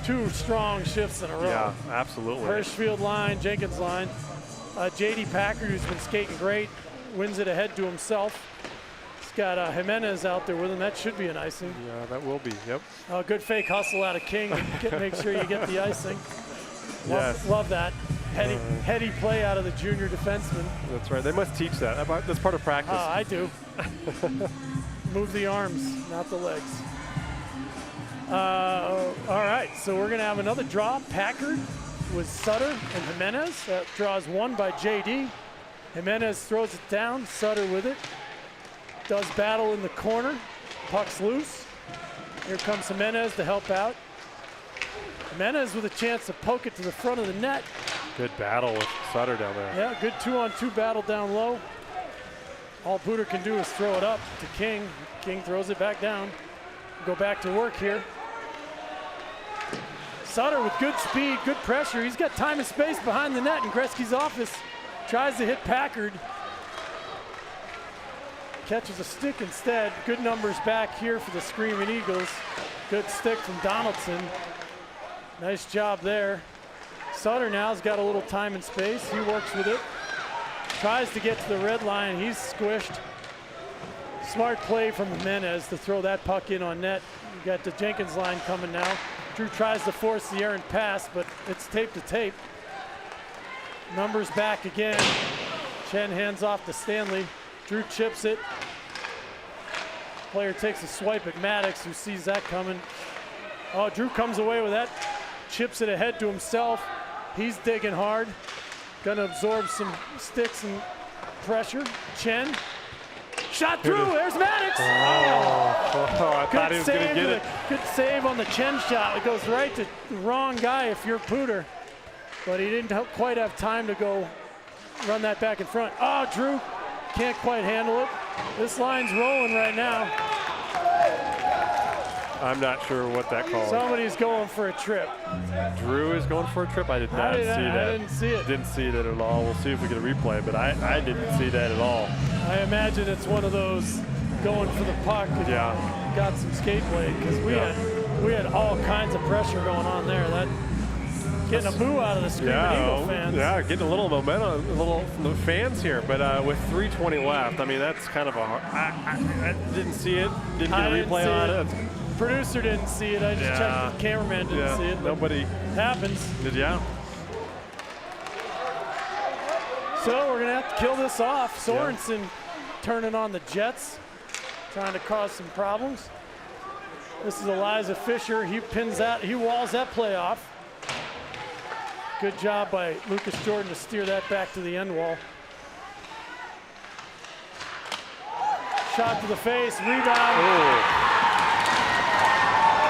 two strong shifts in a row. Yeah, absolutely. Hirschfield line, Jenkins line. J.D. Packard, who's been skating great, wins it ahead to himself. He's got Jimenez out there with him. That should be an icing. Yeah, that will be, yep. Good fake hustle out of King. Make sure you get the icing. Yes. Love that. Heady play out of the junior defenseman. That's right. They must teach that. That's part of practice. I do. Move the arms, not the legs. All right, so we're going to have another draw. Packard with Sutter and Jimenez. That draws one by JD. Jimenez throws it down. Sutter with it. Does battle in the corner. Puck's loose. Here comes Jimenez to help out. Jimenez with a chance to poke it to the front of the net. Good battle with Sutter down there. Yeah, good 2-on-2 battle down low. All Booter can do is throw it up to King. King throws it back down. Go back to work here. Sutter with good speed, good pressure. He's got time and space behind the net in Gretzky's office. Tries to hit Packard. Catches a stick instead. Good numbers back here for the Screaming Eagles. Good stick from Donaldson. Nice job there. Sutter now's got a little time and space. He works with it. Tries to get to the red line. He's squished. Smart play from Jimenez to throw that puck in on net. You got the Jenkins line coming now. Drew tries to force the errant pass, but it's tape to tape. Numbers back again. Chen hands off to Stanley. Drew chips it. Player takes a swipe at Maddox, who sees that coming. Oh, Drew comes away with that. Chips it ahead to himself. He's digging hard. Gonna absorb some sticks and pressure. Chen. Shot through. There's Maddox. I thought he was going to get it. Good save on the Chen shot. It goes right to the wrong guy if you're Pooter. But he didn't quite have time to go run that back in front. Oh, Drew can't quite handle it. This line's rolling right now. I'm not sure what that call is. Somebody's going for a trip. Drew is going for a trip? I did not see that. I didn't see it. Didn't see that at all. We'll see if we get a replay, but I didn't see that at all. I imagine it's one of those going for the puck and got some skate play, because we had all kinds of pressure going on there. That getting a boo out of the Screaming Eagle fans. Yeah, getting a little momentum, a little from the fans here. But with 3:20 left, I mean, that's kind of a hard. I didn't see it. Didn't get a replay on it. Producer didn't see it. I just checked. The cameraman didn't see it. Nobody happens. Did ya? So we're gonna have to kill this off. Sorensen turning on the Jets, trying to cause some problems. This is Eliza Fisher. He pins that. He walls that play off. Good job by Lucas Jordan to steer that back to the end wall. Shot to the face. Rebound. Ooh.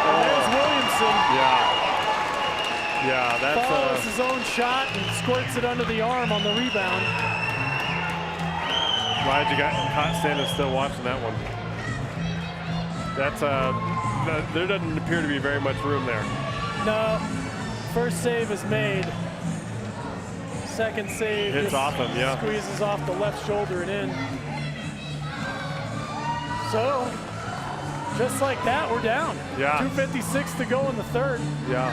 There's Williamson. Yeah, that's follows his own shot and squirts it under the arm on the rebound. Glad you got caught standing still watching that one. That's there doesn't appear to be very much room there. No, first save is made. Second save Hits just off him, yeah. squeezes off the left shoulder and in. So, just like that, we're down. Yeah. 2:56 to go in the third. Yeah.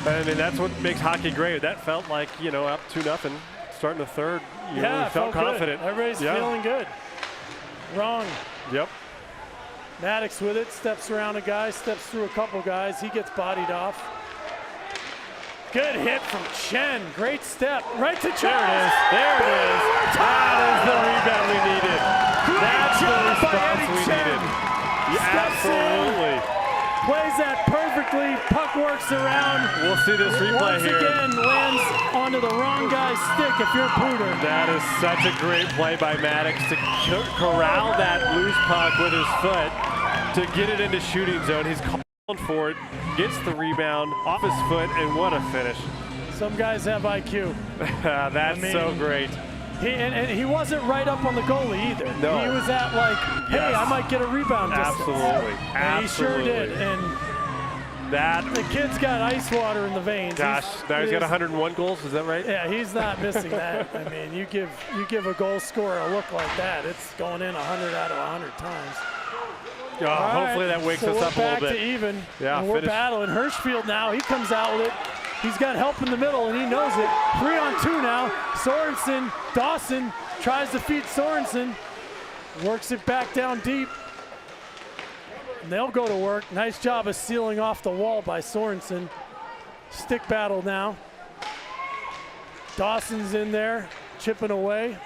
I mean, that's what makes hockey great. That felt like, you know, up 2-0, starting the third. You Yeah, really felt confident. Good. Everybody's Yeah. feeling good. Wrong. Yep. Maddox with it, steps around a guy, steps through a couple guys. He gets bodied off. Good hit from Chen. Great step. Right to Charles. There it is. That is the rebound we needed. That's the job by response Eddie we Chen. needed. Yeah, Steps in. absolutely. Plays that perfectly. Puck works around. We'll see this replay Once here. again, lands onto the wrong guy's stick if you're Pooter. That is such a great play by Maddox to corral that loose puck with his foot to get it into shooting zone. He's calling for it, gets the rebound off his foot, and what a finish. Some guys have IQ. That's so great. And he wasn't right up on the goalie either. No. He was at like, hey, Yes. I might get a rebound distance. Absolutely. And he sure did. And that, the kid's got ice water in the veins. gosh, now he's got 101 goals, is that right? Yeah, he's not missing that. I mean, you give a goal scorer a look like that, it's going in 100 out of 100 times. Oh, hopefully that wakes us up a little bit. We're back to even. Yeah, and we're finish. battling. Hirschfield now, he comes out with it. He's got help in the middle, and he knows it. 3-on-2 now. Sorensen, Dawson tries to feed Sorensen. Works it back down deep. And they'll go to work. Nice job of sealing off the wall by Sorensen. Stick battle now. Dawson's in there, chipping away.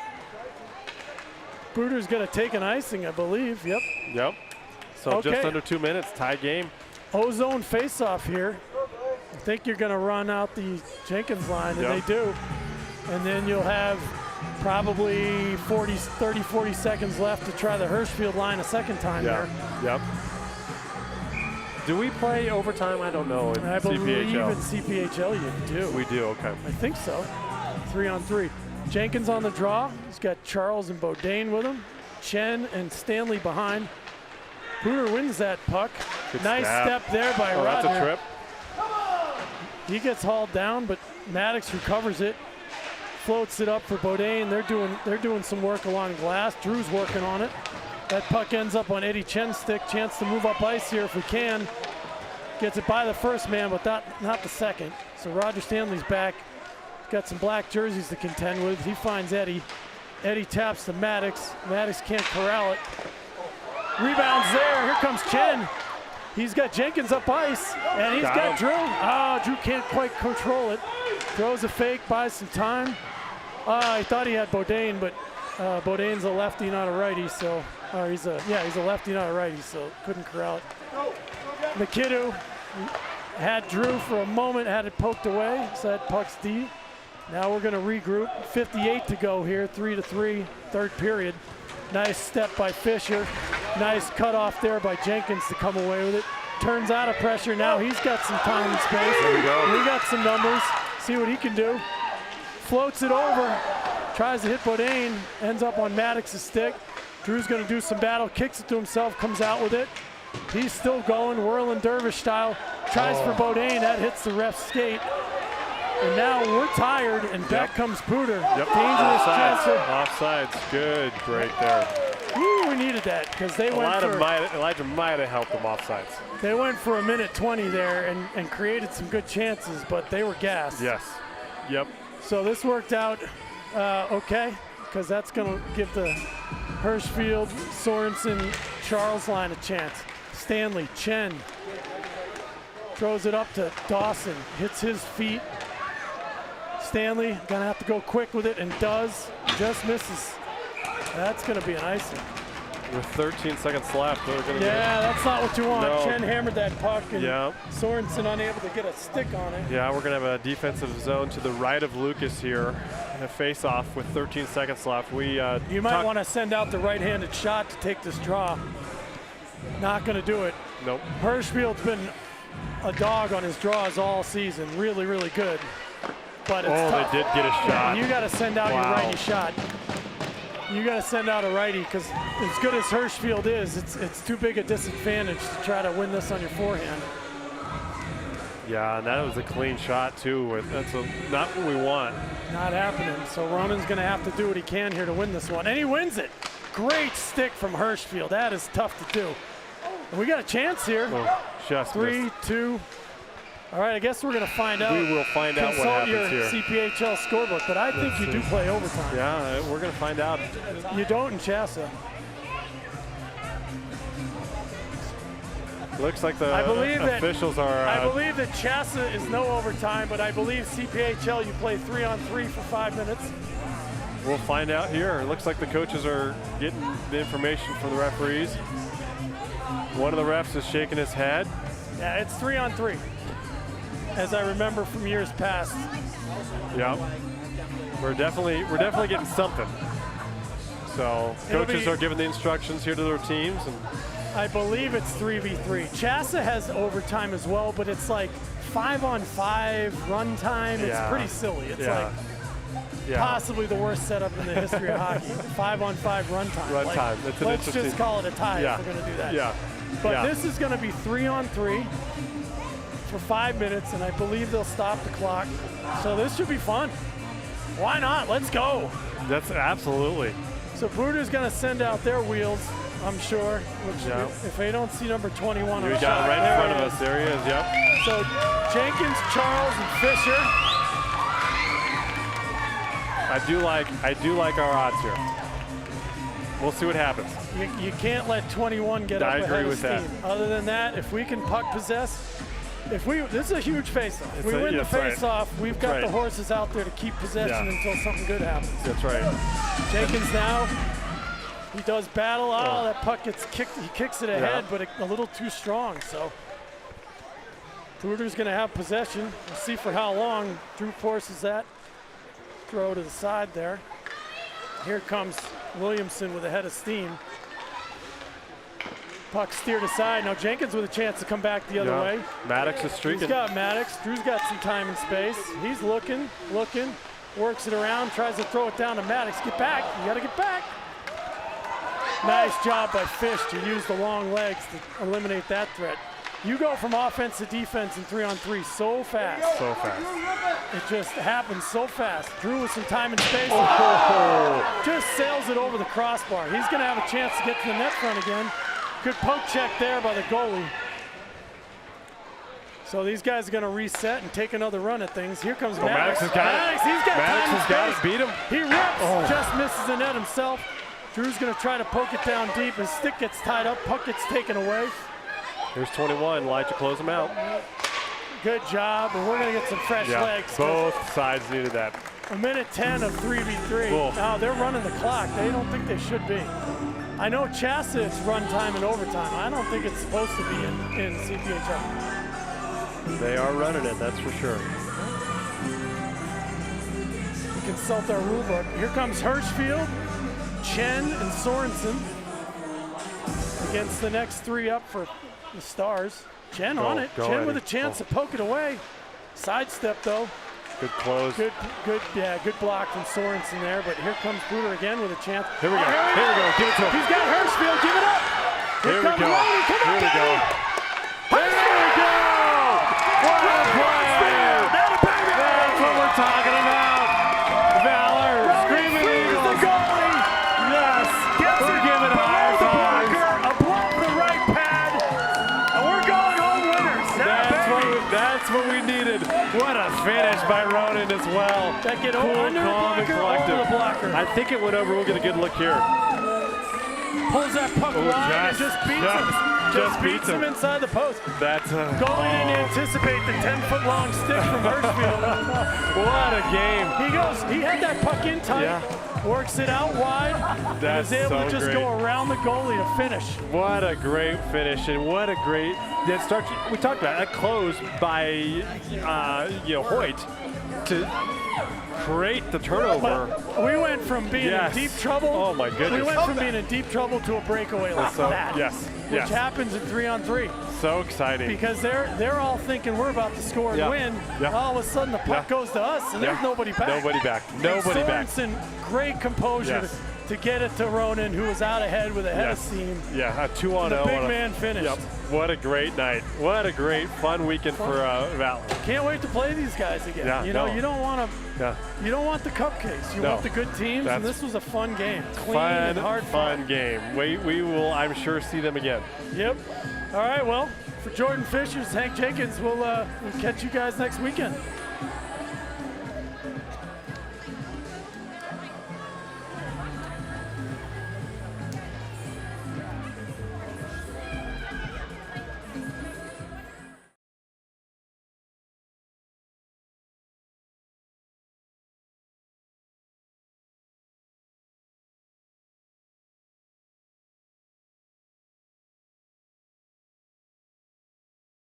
Bruder's gonna take an icing, I believe. Yep. Yep. So Okay. just under 2 minutes, tie game. Ozone face-off here. I think you're gonna run out the Jenkins line, and Yep. they do. And then you'll have probably 30, 40 seconds left to try the Hirschfield line a second time Yeah. there. Yep. Do we play overtime? I don't know. In And I believe CPHL. in CPHL you do. We do, okay. I think so. 3-on-3. Jenkins on the draw. He's got Charles and Bodine with him. Chen and Stanley behind. Bruder wins that puck. Good Nice snap. step there by Oh, Roger. that's a trip. He gets hauled down, but Maddox recovers it, floats it up for Bodine. They're doing some work along glass. Drew's working on it. That puck ends up on Eddie Chen's stick. Chance to move up ice here if we can. Gets it by the first man, but not the second. So Roger Stanley's back. Got some black jerseys to contend with. He finds Eddie. Eddie taps to Maddox. Maddox can't corral it. Rebounds there. Here comes Chen. He's got Jenkins up ice, and he's Got got him. Drew. Ah, Drew can't quite control it. Throws a fake, buys some time. I thought he had Bodine, but Bodine's a lefty, not a righty, so he's a lefty, not a righty, so couldn't corral it. MacKinnon had Drew for a moment, had it poked away, so that puck's deep. Now we're going to regroup. 58 to go here, 3-3, third period. Nice step by Fisher. Nice cutoff there by Jenkins to come away with it. Turns out of pressure now. He's got some time and space. There we go. We got some numbers. See what he can do. Floats it over. Tries to hit Bodine. Ends up on Maddox's stick. Drew's going to do some battle. Kicks it to himself. Comes out with it. He's still going. Whirling dervish style. Tries for Bodine. That hits the ref's skate. And now we're tired, and back comes Pooter. Yep. Dangerous chance. Offsides. Good break there. Woo, we needed that because they Elijah might have helped them offsides. they went for a minute 20 there and created some good chances, but they were gassed. Yes. Yep. So this worked out okay because that's going to give the Hirschfield, Sorensen, Charles line a chance. Stanley, Chen throws it up to Dawson, hits his feet. Stanley gonna have to go quick with it and does, just misses. That's gonna be an icing. With 13 seconds left, they're going to Yeah, that's not what you want. No. Chen hammered that puck and Yeah. Sorensen unable to get a stick on it. Yeah, we're going to have a defensive zone to the right of Lucas here. And a face-off with 13 seconds left. You might want to send out the right-handed shot to take this draw. Not gonna do it. Nope. Hirschfield's been a dog on his draws all season. Really, really good. But it's tough. They did get a shot. You got to send out your Wow. righty shot. You got to send out a righty because as good as Hirschfield is, it's too big a disadvantage to try to win this on your forehand. Yeah, and that was a clean shot too. That's not what we want. Not happening. So Ronan's going to have to do what he can here to win this one, and he wins it. Great stick from Hirschfield. That is tough to do. And we got a chance here. Oh, just 3, missed. 2. All right, I guess we're going to find out. We will find out what Consult your happens here. CPHL scorebook, but I think you do play overtime. Yeah, we're going to find out. You don't in Chassa. Looks like the I believe officials are. I believe that Chassa is no overtime, but I believe CPHL you play 3-on-3 for 5 minutes. We'll find out here. It looks like the coaches are getting the information from the referees. One of the refs is shaking his head. Yeah, it's 3-on-3, as I remember from years past. Yeah, we're definitely getting something. So coaches are giving the instructions here to their teams, and I believe it's 3v3. Chassa has overtime as well, but it's like 5-on-5 run time. It's pretty silly. It's like possibly the worst setup in the history of hockey. 5-on-5 run time. Run time. That's an let's interesting. just call it a tie Yeah. if we're going to do that. Yeah. But this is going to be 3-on-3 for 5 minutes, and I believe they'll stop the clock. So this should be fun. Why not? Let's go. That's absolutely. So Bruder's going to send out their wheels, I'm sure. Which if they don't see number 21, We got it right in front of us. There he is. Yep. So Jenkins, Charles, and Fisher. I do like our odds here. We'll see what happens. You can't let 21 get up I ahead agree of with that. steam. Other than that, if we can puck possess, this is a huge face-off. If we win the face-off, we've got the horses out there to keep possession until something good happens. That's right. Jenkins now, he does battle. Oh, that puck gets kicked. He kicks it ahead, but a little too strong. So Bruder's going to have possession. We'll see for how long. Drew forces that throw to the side there. Here comes Williamson with a head of steam. Puck steered aside. Now Jenkins with a chance to come back the other way. Maddox is streaking. He's got Maddox. Drew's got some time and space. He's looking, works it around, tries to throw it down to Maddox. Get back. You got to get back. Nice job by Fish to use the long legs to eliminate that threat. You go from offense to defense in 3-on-3 so fast. So fast. It just happens so fast. Drew with some time and space. Just sails it over the crossbar. He's going to have a chance to get to the net front again. Good poke check there by the goalie. So these guys are going to reset and take another run at things. Here comes Maddox. Maddox has got it. He's got Maddox time has got it. Beat him. He rips. Just misses the net himself. Drew's going to try to poke it down deep. His stick gets tied up. Puck gets taken away. Here's 21. Like to close him out. Good job. And we're going to get some fresh legs. Both sides needed that. A minute 10 of 3v3. Now they're running the clock. They don't think they should be. I know Chassa, it's run time and overtime. I don't think it's supposed to be in CPHL. They are running it, that's for sure. We consult our rule book. Here comes Hirschfield, Chen, and Sorensen against the next three up for the Stars. Chen on it. Chen with a chance to poke it away. Sidestep though. Good close. Good block from Sorensen there, but here comes Bruder again with a chance. Here we go. Here we go. Give it to him. He's got Hirschfield. Give it up. Here we go. Here we go. There we go. What a play. That's what we're talking about. Valor. Screaming Eagles. The goalie. Yes. We're giving a high five. A block the right pad. And we're going home winners. That's what we needed. What a finish by Ronan as well. That get Cool, under the calm, and blocker, collected. over the blocker. I think it went over. We'll get a good look here. Pulls that puck wide and just beats him. Just beats him inside the post. That's Goalie didn't anticipate the 10-foot-long stick from Hirschfield. What a game. He had that puck in tight, works it out wide, and is able to just go around the goalie to finish. What a great finish, and what a great that start. We talked about that close by Hoyt to create the turnover. But we went from being in deep trouble. Oh my goodness. We went from being in deep trouble to a breakaway like that. Which happens in 3-on-3. So exciting. Because they're all thinking we're about to score and win. All of a sudden the puck goes to us and there's nobody back. Nobody back. Sorensen, great composure to get it to Ronan, who was out ahead with a head of Yes. steam. Yeah, a 2-on-0. The big on a- man finished. Yep. What a great night. What a great fun weekend for Valor. Can't wait to play these guys again. Yeah, you know, no. you don't want to. Yeah. You don't want the cupcakes. You No. want the good teams, and That's this was a fun game. Clean and hard fun game. We will, I'm sure, see them again. Yep. All right, well, for Jordan Fishers, Hank Jenkins, we'll catch you guys next weekend.